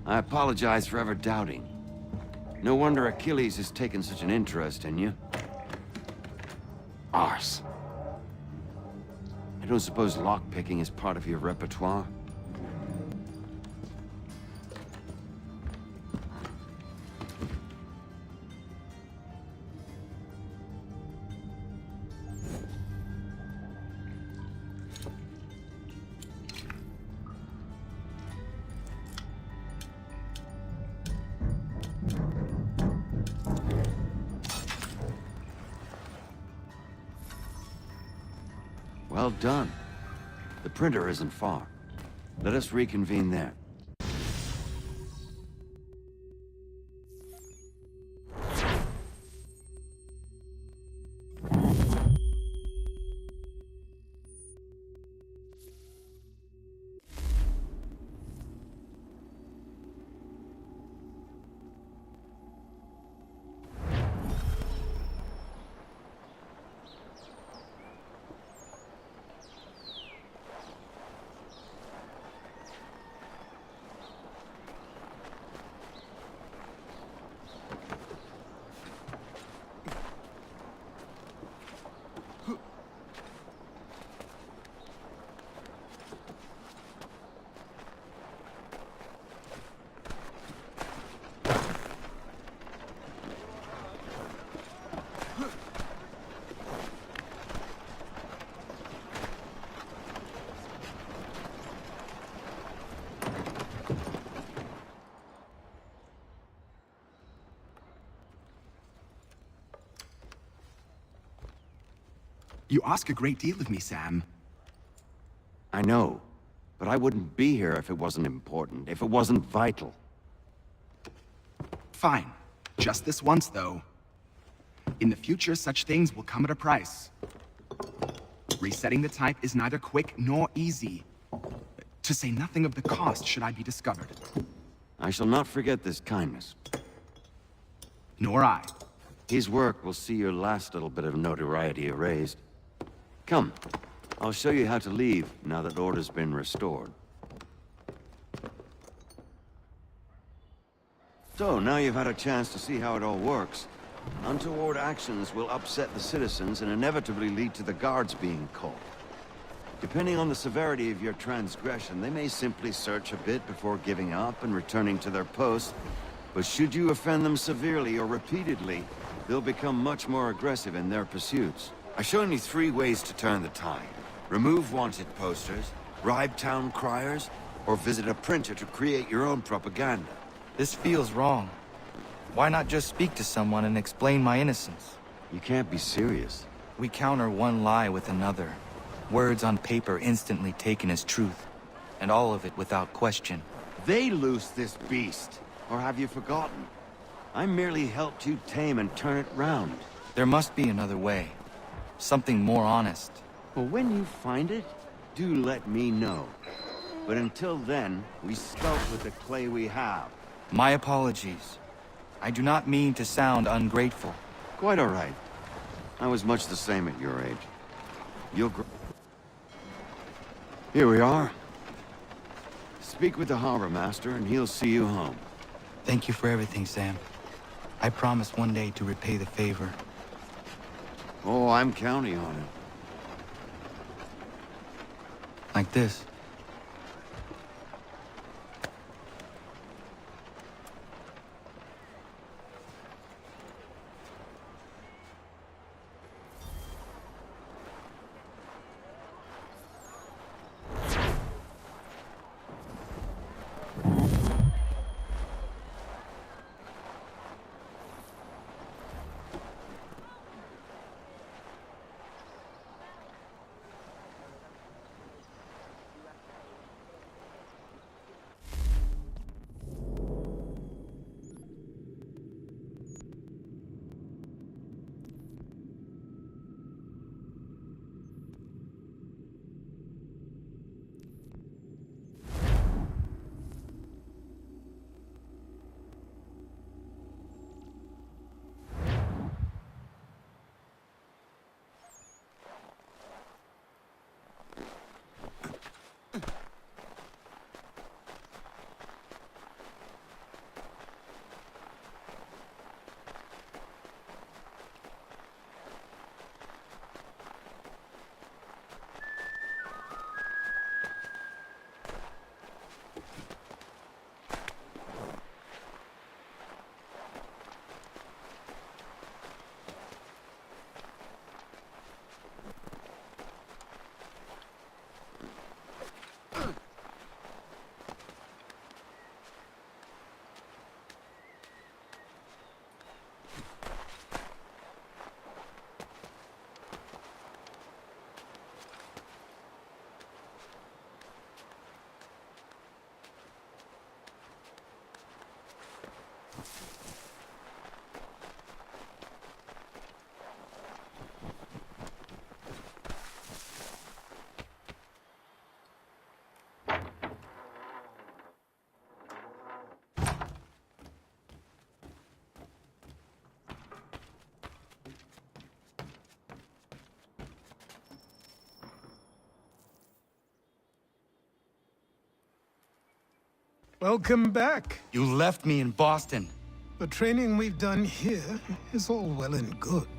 I apologize for ever doubting. No wonder Achilles has taken such an interest in you. Arse. I don't suppose lockpicking is part of your repertoire? Well done. The printer isn't far. Let us reconvene there. You ask a great deal of me, Sam. I know, but I wouldn't be here if it wasn't important, if it wasn't vital. Fine. Just this once, though. In the future, such things will come at a price. Resetting the type is neither quick nor easy. To say nothing of the cost should I be discovered. I shall not forget this kindness. Nor I. His work will see your last little bit of notoriety erased. Come, I'll show you how to leave now that order's been restored. So, now you've had a chance to see how it all works. Untoward actions will upset the citizens and inevitably lead to the guards being called. Depending on the severity of your transgression, they may simply search a bit before giving up and returning to their posts. But should you offend them severely or repeatedly, they'll become much more aggressive in their pursuits. I've shown you 3 ways to turn the tide. Remove wanted posters, bribe town criers, or visit a printer to create your own propaganda. This feels wrong. Why not just speak to someone and explain my innocence? You can't be serious. We counter one lie with another. Words on paper instantly taken as truth. And all of it without question. They loose this beast. Or have you forgotten? I merely helped you tame and turn it round. There must be another way. Something more honest. Well, when you find it, do let me know. But until then, we sculpt with the clay we have. My apologies. I do not mean to sound ungrateful. Quite all right. I was much the same at your age. Here we are. Speak with the harbor master and he'll see you home. Thank you for everything, Sam. I promise one day to repay the favor. Oh, I'm counting on it. Like this. Welcome back. You left me in Boston. The training we've done here is all well and good,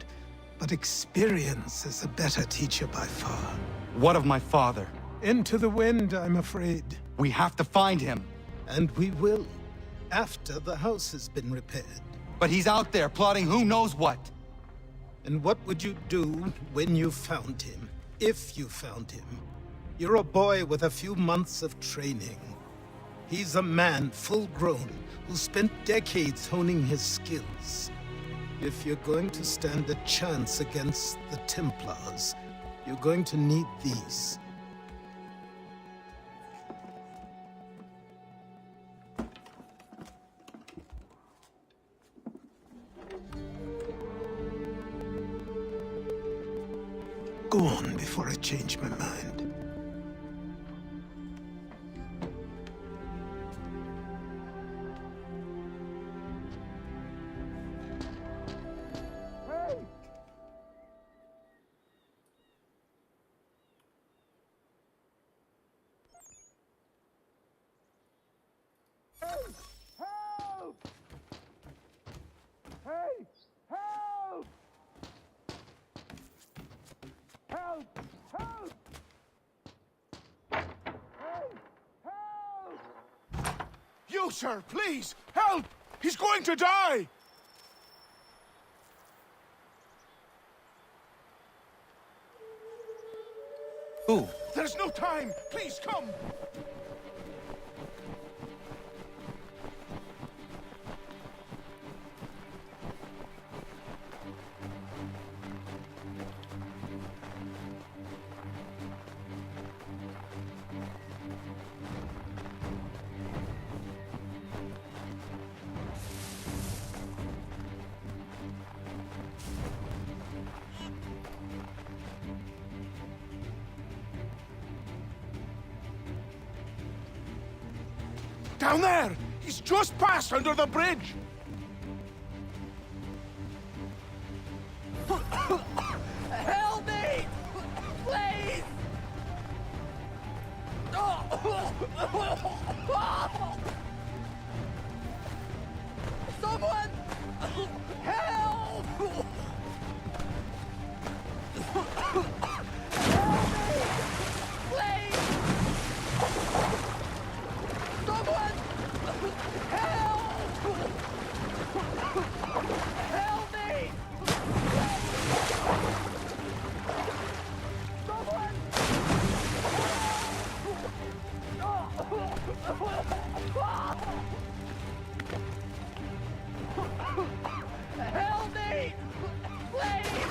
but experience is a better teacher by far. What of my father? Into the wind, I'm afraid. We have to find him. And we will, after the house has been repaired. But he's out there plotting who knows what. And what would you do when you found him? If you found him? You're a boy with a few months of training. He's a man, full-grown, who spent decades honing his skills. If you're going to stand a chance against the Templars, You're going to need these. Go on before I change my mind. You, sir, please, help! He's going to die! Who? There's no time! Please, come! Down there! He's just passed under the bridge! Help me! Please! Someone! Help! Help me! Please! Someone! Help! Help me! Someone! Help me! Please!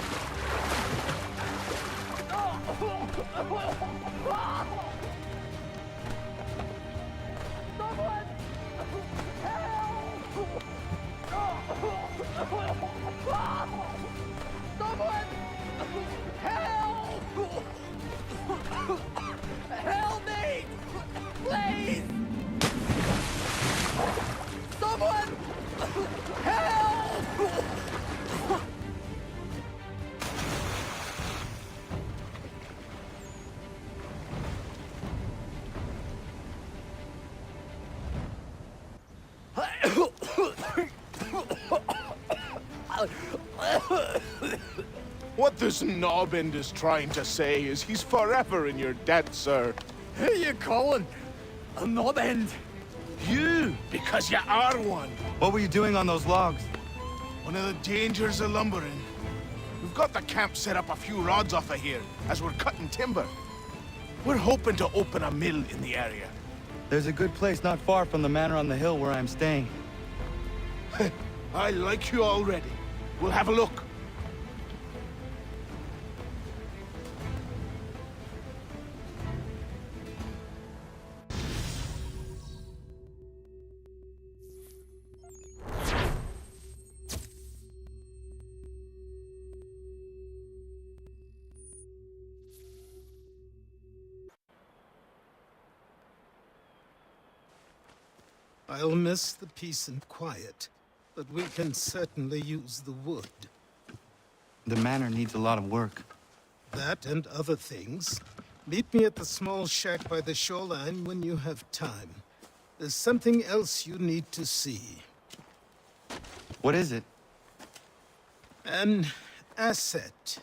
Someone! Someone! Help! Help me! Please! Someone! Help! What this knobbend is trying to say is he's forever in your debt, sir. Who you calling? A knob end? You, because you are one. What were you doing on those logs? One of the dangers of lumbering. We've got the camp set up a few rods off of here, as we're cutting timber. We're hoping to open a mill in the area. There's a good place not far from the manor on the hill where I'm staying. I like you already. We'll have a look. I'll miss the peace and quiet, but we can certainly use the wood. The manor needs a lot of work. That and other things. Meet me at the small shack by the shoreline when you have time. There's something else you need to see. What is it? An asset.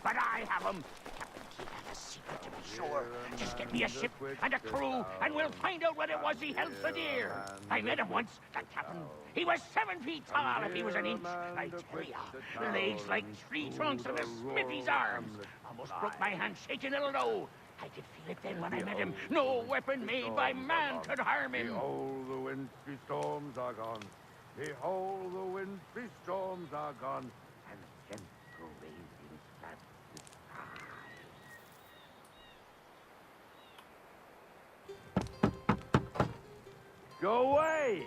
But I have them. Captain Keith has a secret to be sure. Just get me a ship and a crew, and we'll find out what it was he held so dear. I met him once, the captain. He was 7 feet tall if he was an inch. I tell ya, legs like tree trunks and a smithy's arms. Almost broke my hand shaking it'll know. I could feel it then when I met him. No weapon made by man could harm him. Behold, the wintry storms are gone. Behold, the wintry storms are gone. And gentle raising slap the sky. Go away!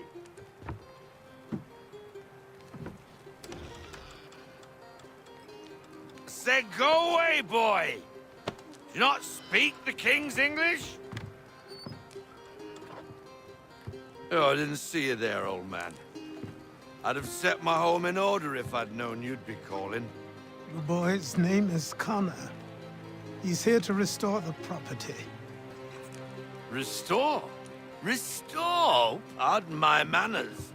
Said go away, boy! Do you not speak the King's English? Oh, I didn't see you there, old man. I'd have set my home in order if I'd known you'd be calling. The boy's name is Connor. He's here to restore the property. Restore? Restore? Pardon my manners.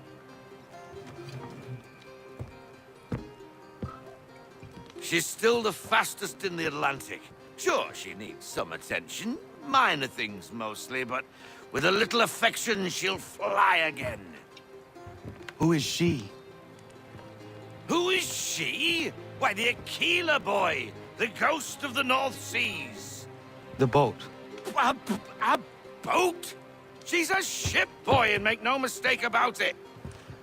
She's still the fastest in the Atlantic. Sure, she needs some attention. Minor things mostly, but with a little affection, she'll fly again. Who is she? Who is she? Why, the Aquila boy, the ghost of the North Seas. The boat. A boat? She's a ship, boy, and make no mistake about it.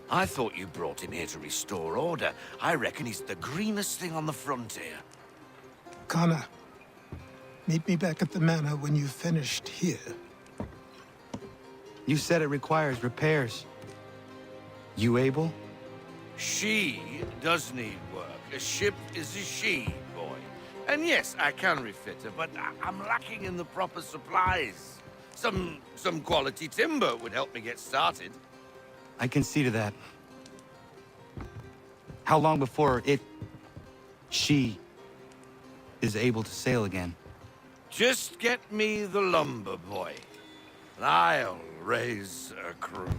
I thought you brought him here to restore order. I reckon he's the greenest thing on the frontier. Connor, meet me back at the manor when you've finished here. You said it requires repairs. You able? She does need work. A ship is a she, boy. And yes, I can refit her, but I'm lacking in the proper supplies. Some quality timber would help me get started. I can see to that. How long before she is able to sail again? Just get me the lumber, boy, and I'll raise a crew.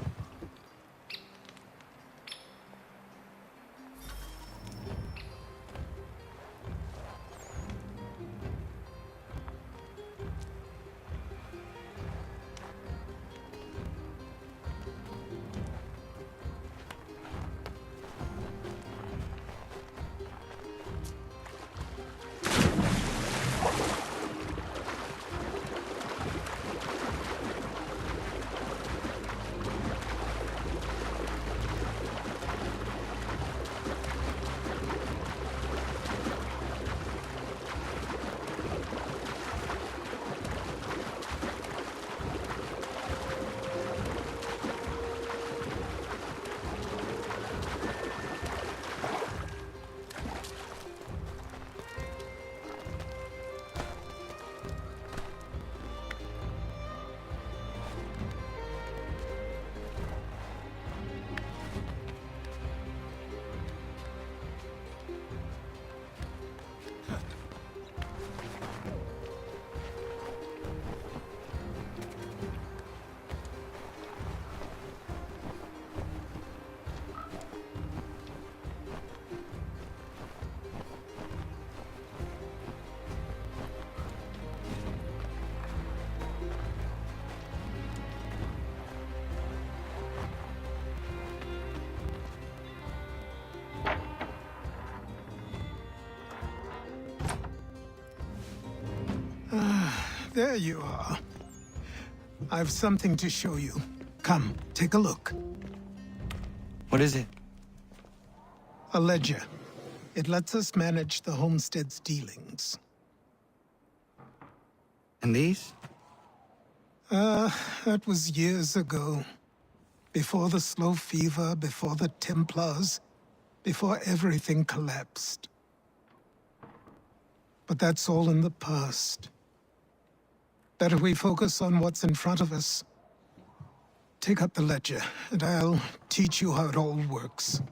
There you are. I've something to show you. Come, take a look. What is it? A ledger. It lets us manage the homestead's dealings. And these? That was years ago. Before the slow fever, before the Templars, before everything collapsed. But that's all in the past. Better we focus on what's in front of us. Take up the ledger, and I'll teach you how it all works.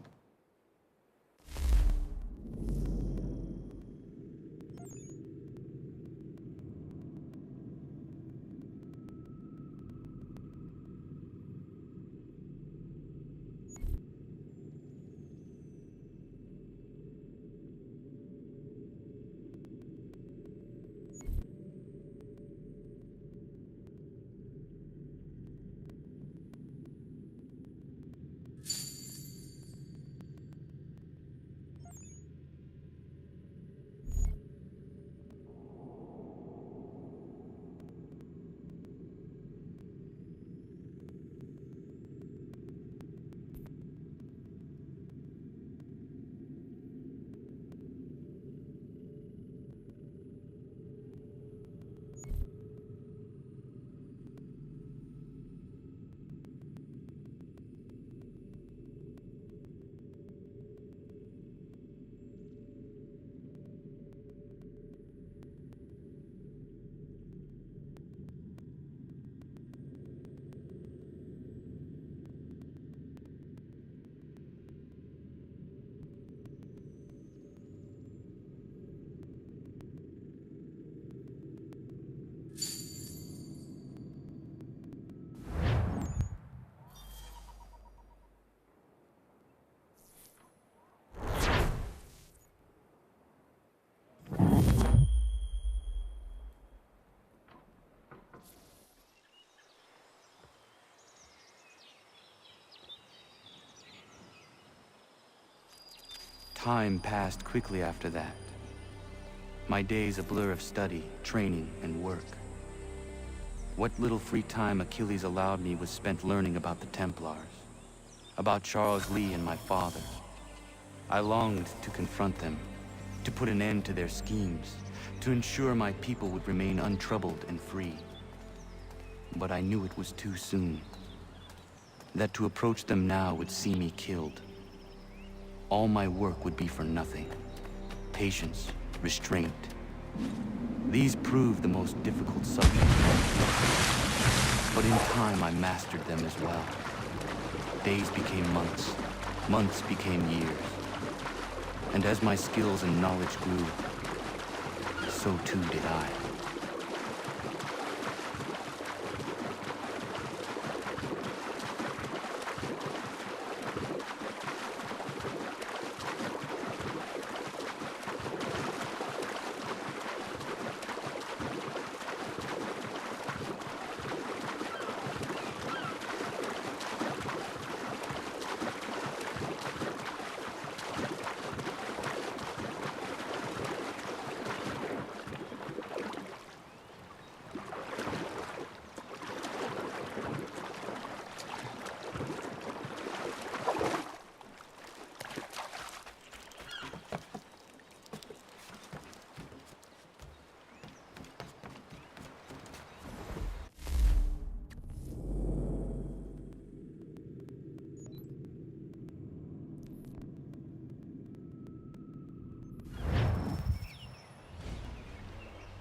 Time passed quickly after that. My days a blur of study, training, and work. What little free time Achilles allowed me was spent learning about the Templars, about Charles Lee and my father. I longed to confront them, to put an end to their schemes, to ensure my people would remain untroubled and free. But I knew it was too soon, that to approach them now would see me killed. All my work would be for nothing. Patience, restraint. These proved the most difficult subjects. But in time, I mastered them as well. Days became months. Months became years. And as my skills and knowledge grew, so too did I.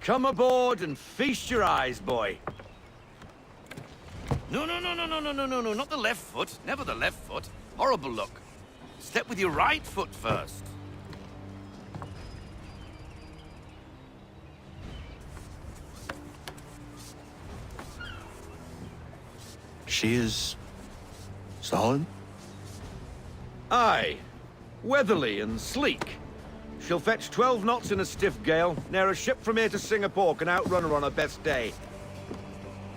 Come aboard and feast your eyes, boy. No, not the left foot. Never the left foot. Horrible look. Step with your right foot first. She is... solid? Aye. Weatherly and sleek. She'll fetch 12 knots in a stiff gale. Ne'er a ship from here to Singapore can outrun her on her best day.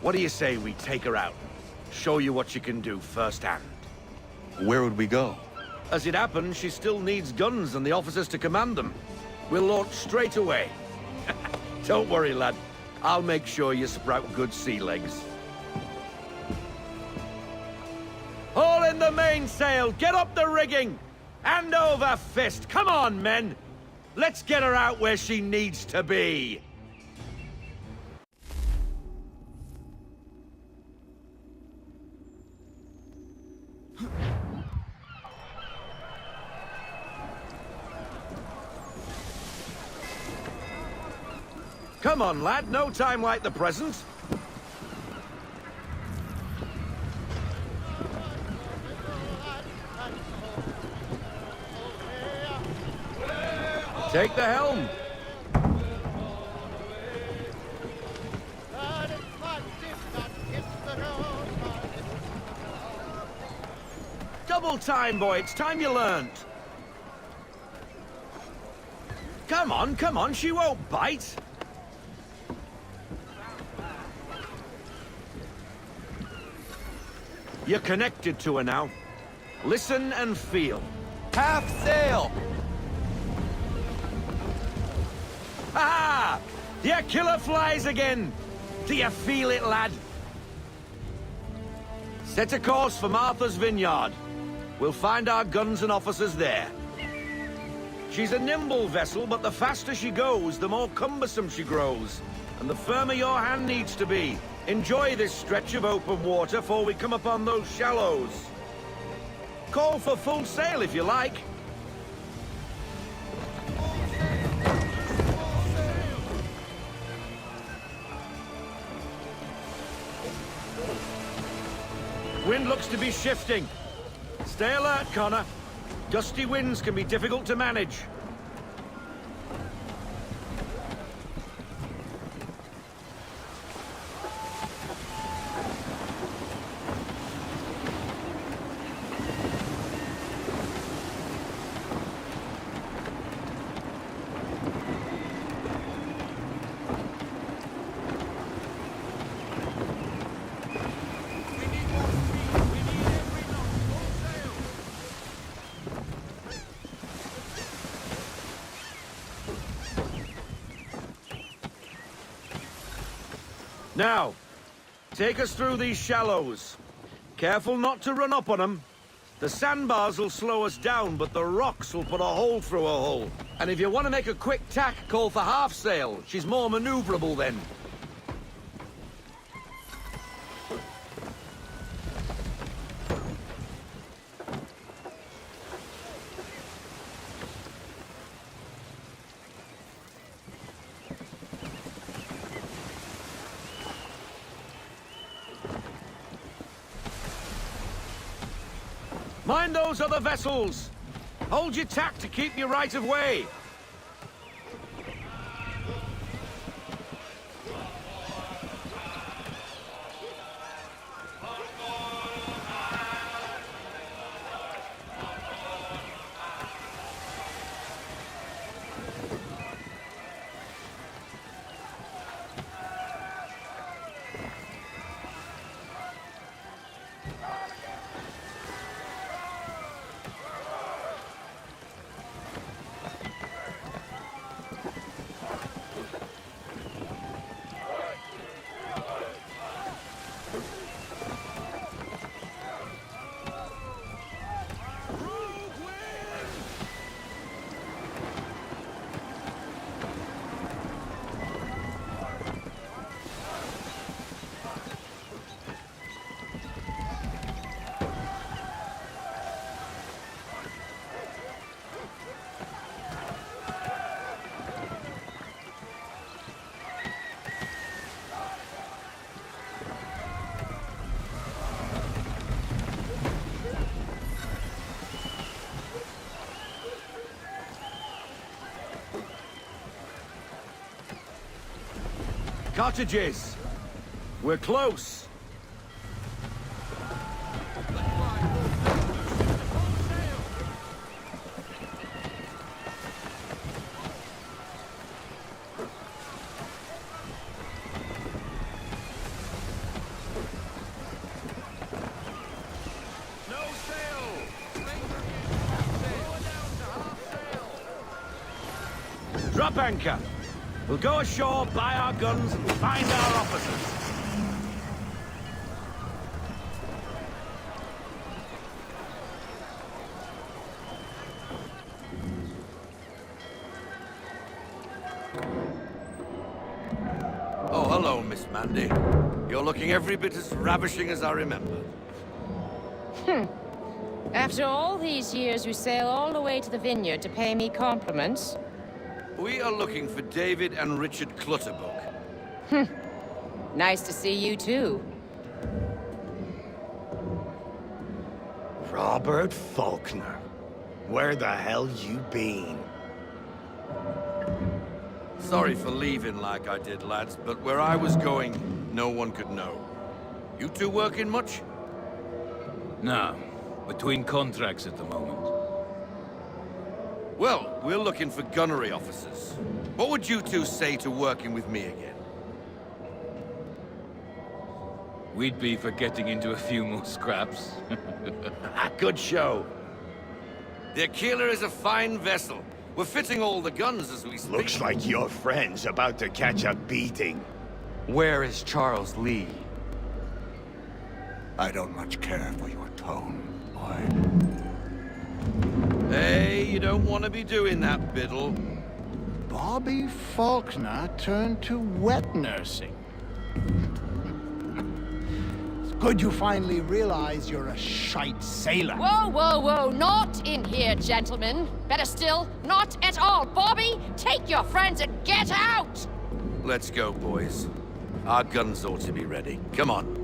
What do you say we take her out? Show you what she can do firsthand. Where would we go? As it happens, she still needs guns and the officers to command them. We'll launch straight away. Don't worry, lad. I'll make sure you sprout good sea legs. Haul in the mainsail! Get up the rigging! Hand over fist! Come on, men! Let's get her out where she needs to be! Come on, lad. No time like the present. Take the helm. Double time, boy. It's time you learned. Come on. She won't bite. You're connected to her now. Listen and feel. Half sail! Ha! Your killer flies again! Do you feel it, lad? Set a course for Martha's Vineyard. We'll find our guns and officers there. She's a nimble vessel, but the faster she goes, the more cumbersome she grows. And the firmer your hand needs to be. Enjoy this stretch of open water before we come upon those shallows. Call for full sail if you like. Wind looks to be shifting. Stay alert, Connor. Gusty winds can be difficult to manage. Now, take us through these shallows. Careful not to run up on them. The sandbars will slow us down, but the rocks will put a hole through a hole. And if you want to make a quick tack, call for half sail. She's more maneuverable then. Mind those other vessels! Hold your tack to keep your right of way! Cottages! We're close! Drop anchor! We'll go ashore, buy our guns, and find our officers. Oh, hello, Miss Mandy. You're looking every bit as ravishing as I remember. After all these years, you sail all the way to the vineyard to pay me compliments? We are looking for David and Richard Clutterbuck. Nice to see you, too. Robert Faulkner. Where the hell you been? Sorry for leaving like I did, lads, but where I was going, no one could know. You two working much? No. Between contracts at the moment. Well, we're looking for gunnery officers. What would you two say to working with me again? We'd be for getting into a few more scraps. Good show. The Aquila is a fine vessel. We're fitting all the guns as we speak. Looks like your friend's about to catch a beating. Where is Charles Lee? I don't much care for your tone, boy. Hey, you don't want to be doing that, Biddle. Bobby Faulkner turned to wet nursing. It's good you finally realize you're a shite sailor. Whoa, whoa, whoa, not in here, gentlemen. Better still, not at all. Bobby, take your friends and get out! Let's go, boys. Our guns ought to be ready. Come on.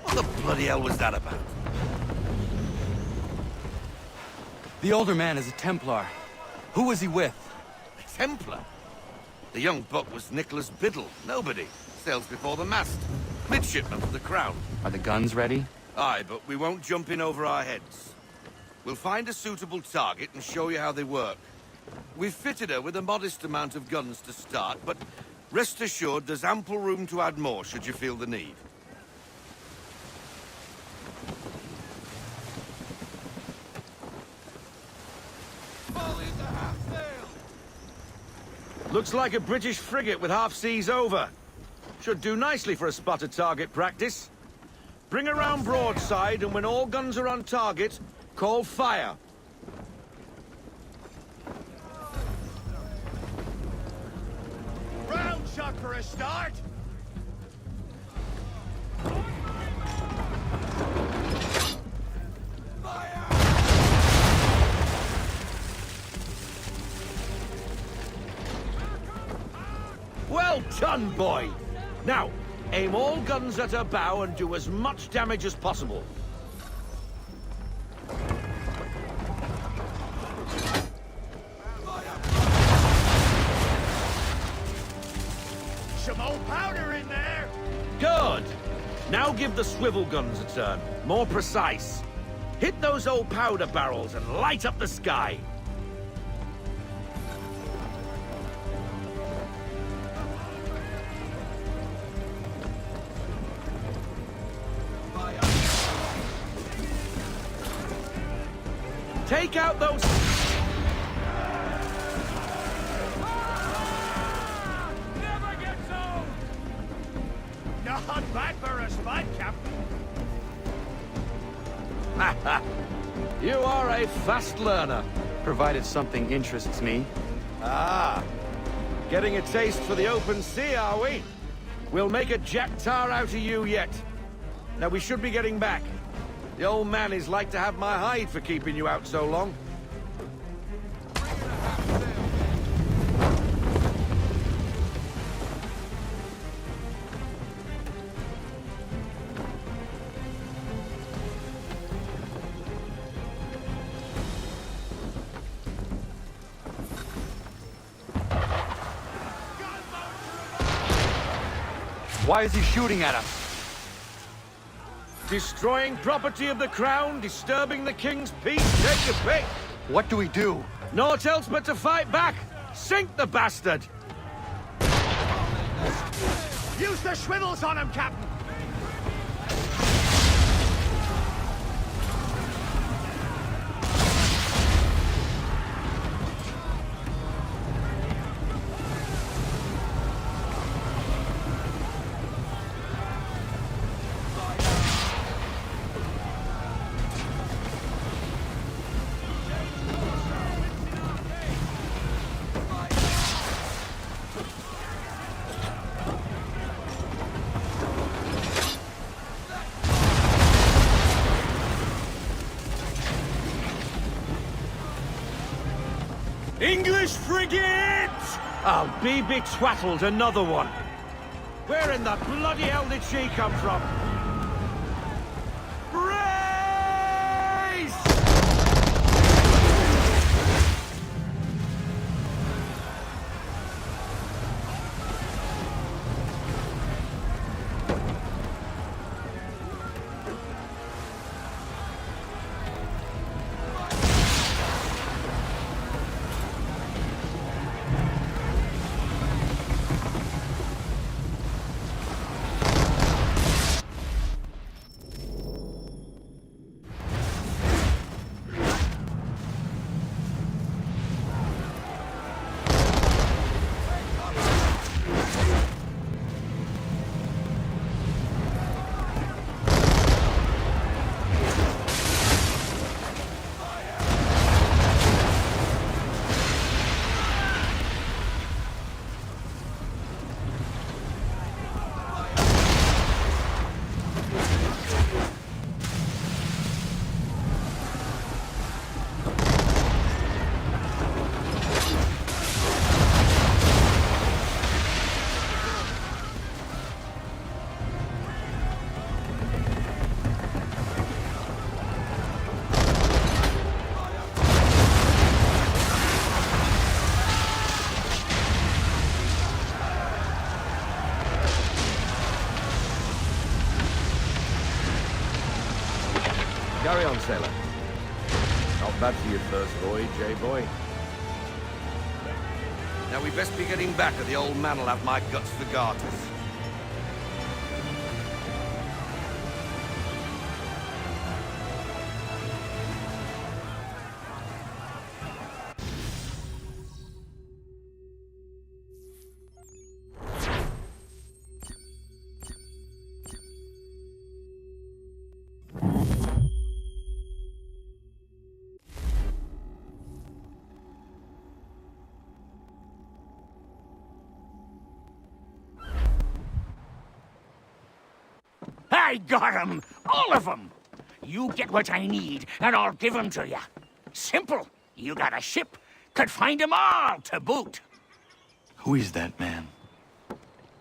What the bloody hell was that about? The older man is a Templar. Who was he with? A Templar? The young buck was Nicholas Biddle. Nobody. Sails before the mast. Midshipman for the Crown. Are the guns ready? Aye, but we won't jump in over our heads. We'll find a suitable target and show you how they work. We've fitted her with a modest amount of guns to start, but rest assured there's ample room to add more should you feel the need. Looks like a British frigate with half seas over. Should do nicely for a spotted target practice. Bring her round broadside, and when all guns are on target, call fire. Round shot for a start! Well done, boy! Now, aim all guns at her bow and do as much damage as possible. Some old powder in there! Good! Now give the swivel guns a turn. More precise. Hit those old powder barrels and light up the sky. Take out those... Never gets old! Not bad for a spud, Captain. You are a fast learner. Provided something interests me. Ah, getting a taste for the open sea, are we? We'll make a jack tar out of you yet. Now we should be getting back. The old man is like to have my hide for keeping you out so long. Why is he shooting at us? Destroying property of the crown, disturbing the king's peace, take your pick. What do we do? Naught else but to fight back. Sink the bastard. Use the swivels on him, Captain! English frigate! I'll be betwattled, another one. Where in the bloody hell did she come from? Brace! Carry on, sailor. Not bad for your first voyage, eh, boy? Now we best be getting back, or the old man will have my guts for garters. I got 'em! All of 'em! You get what I need, and I'll give 'em to you. Simple. You got a ship, could find 'em all to boot. Who is that man?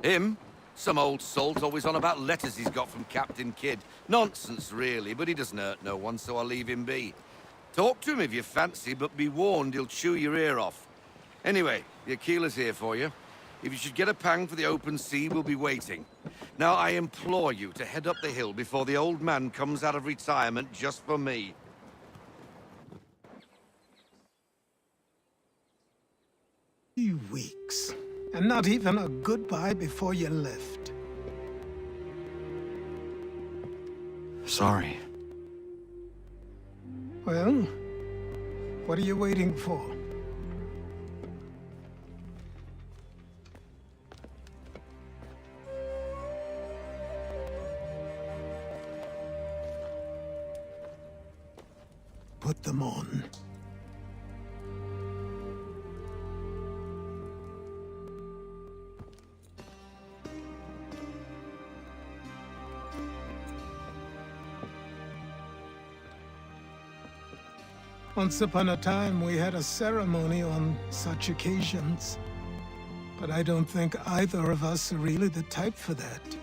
Him? Some old salt always on about letters he's got from Captain Kidd. Nonsense, really, but he doesn't hurt no one, so I'll leave him be. Talk to him if you fancy, but be warned he'll chew your ear off. Anyway, the Aquila's here for you. If you should get a pang for the open sea, we'll be waiting. Now, I implore you to head up the hill before the old man comes out of retirement just for me. 3 weeks, and not even a goodbye before you left. Sorry. Well, what are you waiting for? Put them on. Once upon a time, we had a ceremony on such occasions. But I don't think either of us are really the type for that.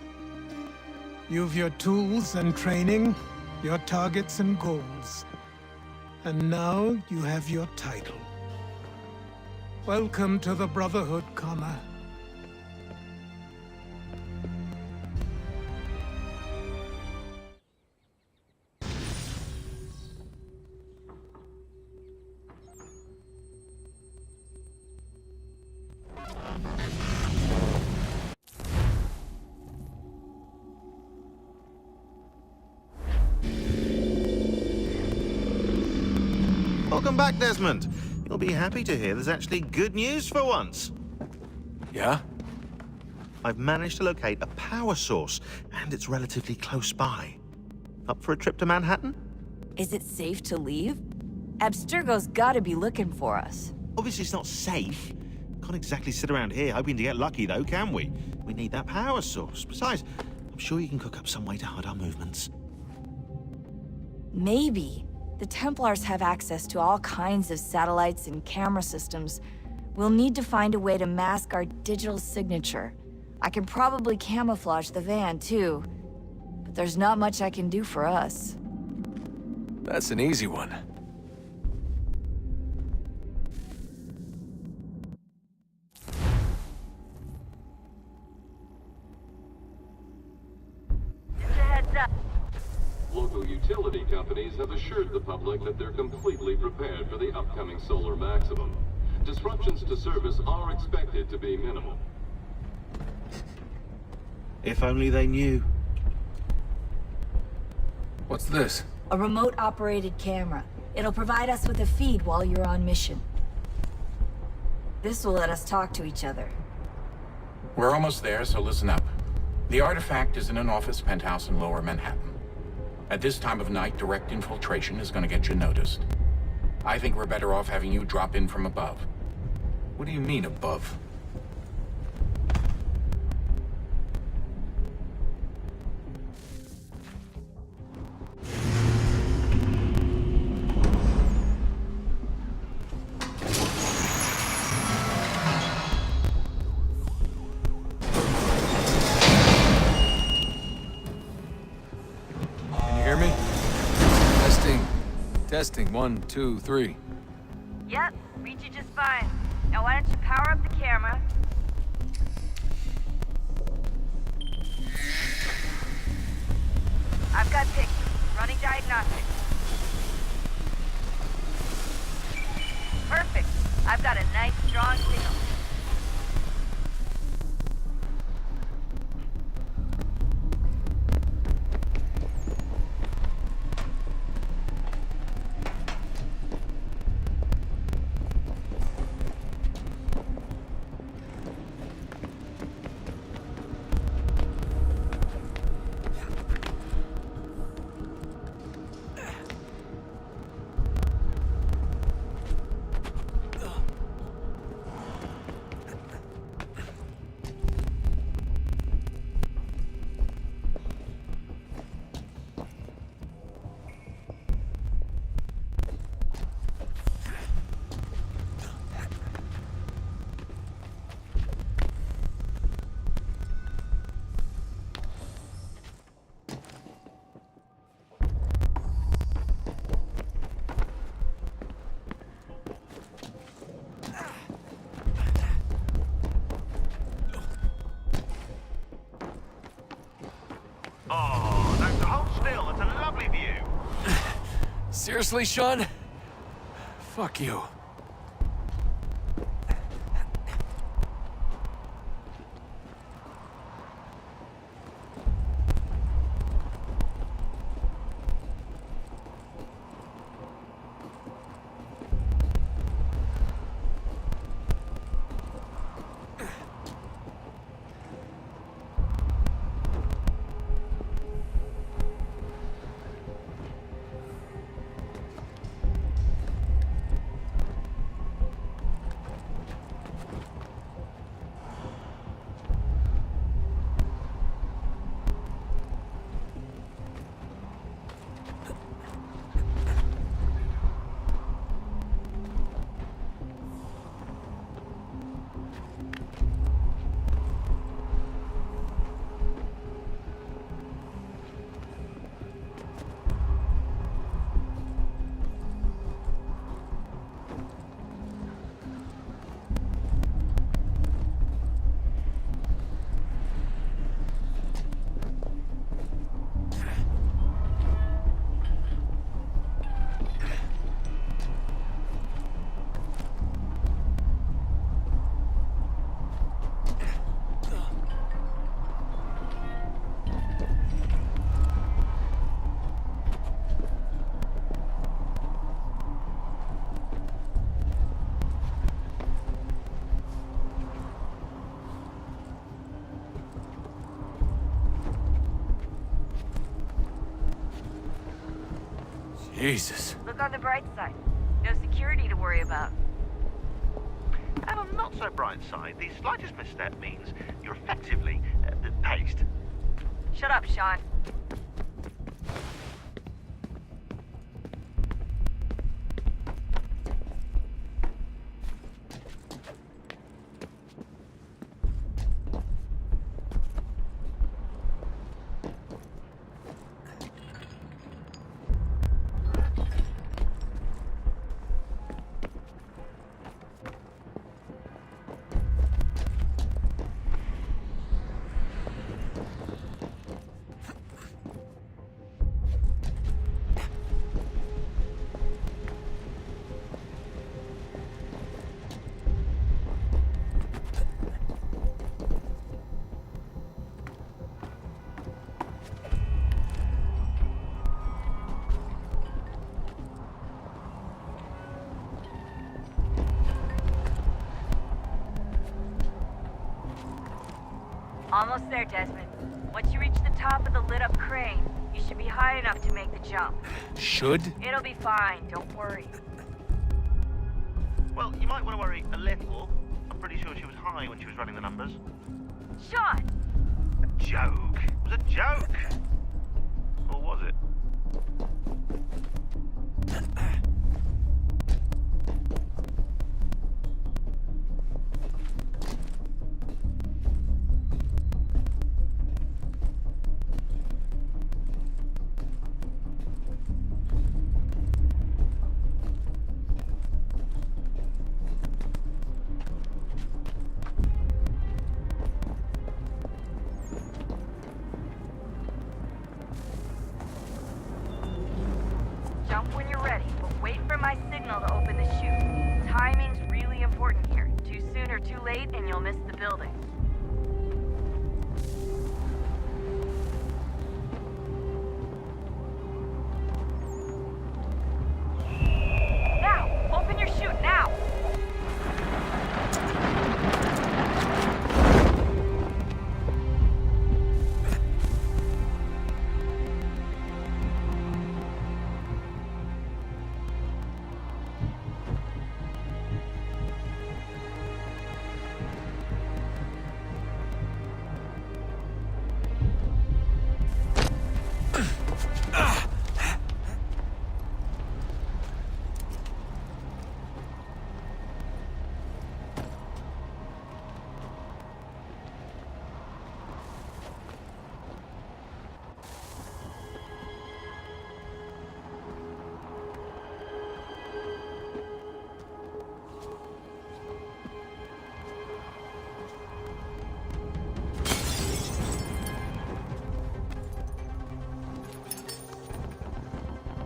You've your tools and training, your targets and goals. And now you have your title. Welcome to the Brotherhood, Connor. Welcome back, Desmond. You'll be happy to hear there's actually good news for once. Yeah? I've managed to locate a power source, and it's relatively close by. Up for a trip to Manhattan? Is it safe to leave? Abstergo's gotta be looking for us. Obviously it's not safe. Can't exactly sit around here hoping to get lucky, though, can we? We need that power source. Besides, I'm sure you can cook up some way to hide our movements. Maybe. The Templars have access to all kinds of satellites and camera systems. We'll need to find a way to mask our digital signature. I can probably camouflage the van, too. But there's not much I can do for us. That's an easy one. Just a heads up. Local utility companies have assured the public that they're completely prepared for the upcoming solar maximum. Disruptions to service are expected to be minimal. If only they knew. What's this? A remote-operated camera. It'll provide us with a feed while you're on mission. This will let us talk to each other. We're almost there, so listen up. The artifact is in an office penthouse in Lower Manhattan. At this time of night, direct infiltration is gonna get you noticed. I think we're better off having you drop in from above. What do you mean, above? Testing, 1, 2, 3. Yep, read you just fine. Now why don't you power up the camera? I've got pictures. Running diagnostics. Perfect. I've got a nice, strong signal. Oh, that's hold still. It's a lovely view. Seriously, Sean? Fuck you. Jesus. Look on the bright side. No security to worry about. And on the not so bright side, the slightest misstep means you're effectively paced. Shut up, Sean. Almost there, Desmond. Once you reach the top of the lit-up crane, you should be high enough to make the jump. Should? It'll be fine, don't worry. Well, you might want to worry a little. I'm pretty sure she was high when she was running the numbers. Sean! A joke. It was a joke. Or was it? Jump when you're ready, but wait for my signal to open the chute. Timing's really important here. Too soon or too late, and you'll miss the building. Now! Open your chute, now!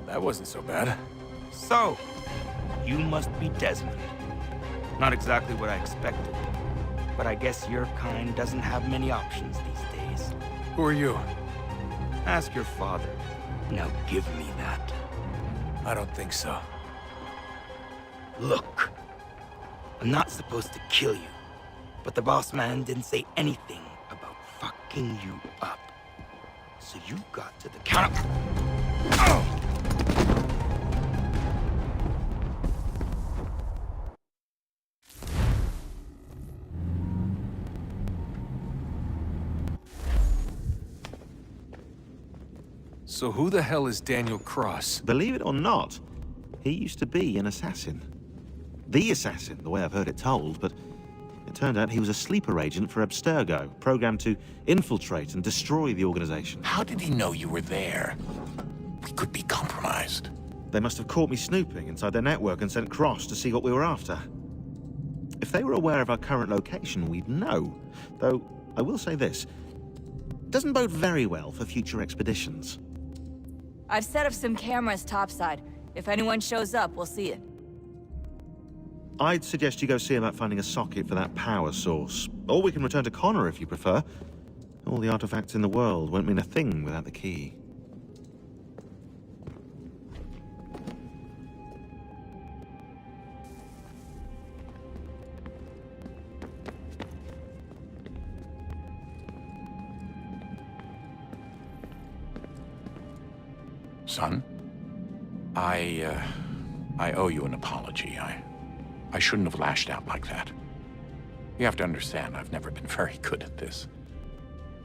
That wasn't so bad. So, you must be Desmond. Not exactly what I expected, but I guess your kind doesn't have many options these days. Who are you? Ask your father. Now give me that. I don't think so. Look, I'm not supposed to kill you, but the boss man didn't say anything about fucking you up. So you got to the counter. Oh! So who the hell is Daniel Cross? Believe it or not, he used to be an assassin. The assassin, the way I've heard it told, but it turned out he was a sleeper agent for Abstergo, programmed to infiltrate and destroy the organization. How did he know you were there? We could be compromised. They must have caught me snooping inside their network and sent Cross to see what we were after. If they were aware of our current location, we'd know. Though, I will say this, it doesn't bode very well for future expeditions. I've set up some cameras topside. If anyone shows up, we'll see it. I'd suggest you go see about finding a socket for that power source. Or we can return to Connor if you prefer. All the artifacts in the world won't mean a thing without the key. Son? I owe you an apology. I shouldn't have lashed out like that. You have to understand, I've never been very good at this.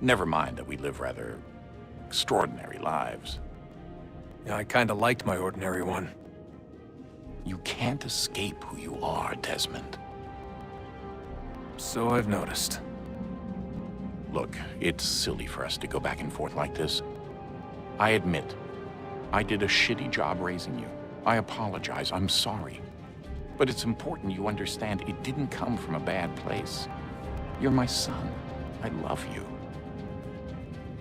Never mind that we live rather extraordinary lives. Yeah, I kinda liked my ordinary one. You can't escape who you are, Desmond. So I've noticed. Look, it's silly for us to go back and forth like this. I admit, I did a shitty job raising you. I apologize, I'm sorry. But it's important you understand it didn't come from a bad place. You're my son. I love you.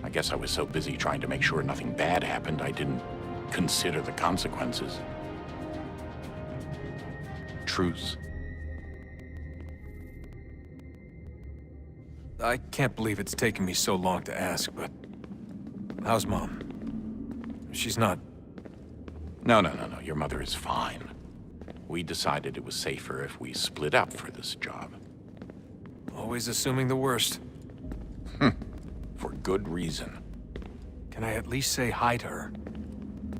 I guess I was so busy trying to make sure nothing bad happened, I didn't consider the consequences. Truce. I can't believe it's taken me so long to ask, but... how's Mom? She's not... No. Your mother is fine. We decided it was safer if we split up for this job. Always assuming the worst. For good reason. Can I at least say hi to her?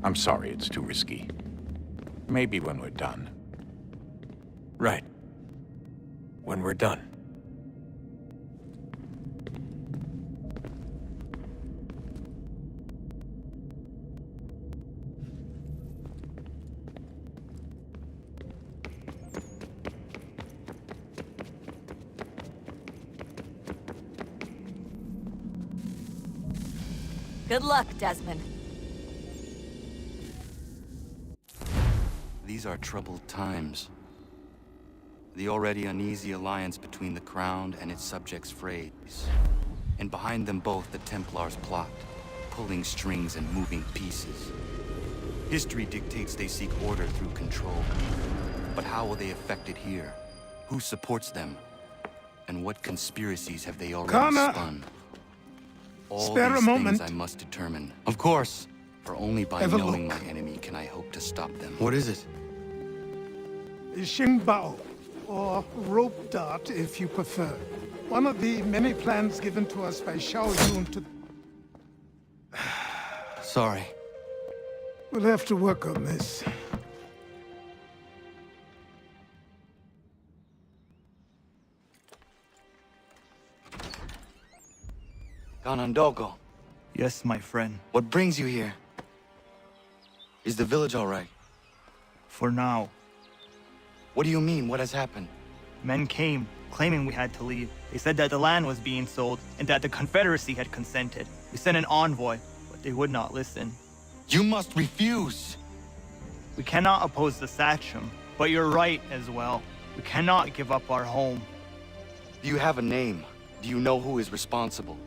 I'm sorry, it's too risky. Maybe when we're done. Right. When we're done. Good luck, Desmond. These are troubled times. The already uneasy alliance between the Crown and its subjects frays. And behind them both the Templars plot, pulling strings and moving pieces. History dictates they seek order through control. But how will they affect it here? Who supports them? And what conspiracies have they already Connor! spun? All Spare these a moment. things I must determine. Of course. For only by Have a knowing look. my enemy can I hope to stop them. What is it? Xingbao, or rope dart if you prefer. One of the many plans given to us by Xiao Yun to... Sorry. We'll have to work on this. Ganondogo, Yes, my friend. what brings you here? Is the village all right? For now. What do you mean? What has happened? Men came, claiming we had to leave. They said that the land was being sold, and that the Confederacy had consented. We sent an envoy, but they would not listen. You must refuse! We cannot oppose the Sachem, but you're right as well. We cannot give up our home. Do you have a name? Do you know who is responsible?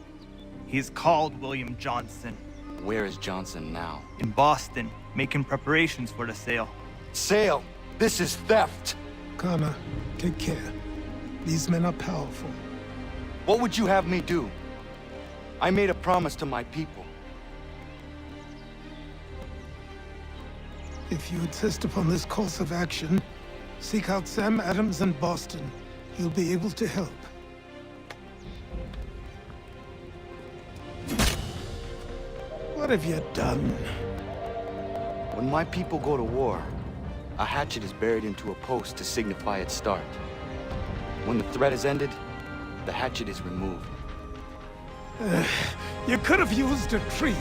He's called William Johnson. Where is Johnson now? In Boston, making preparations for the sale. Sale! This is theft! Connor, take care. These men are powerful. What would you have me do? I made a promise to my people. If you insist upon this course of action, seek out Sam Adams in Boston. He'll be able to help. What have you done? When my people go to war, a hatchet is buried into a post to signify its start. When the threat is ended, the hatchet is removed. You could have used a tree.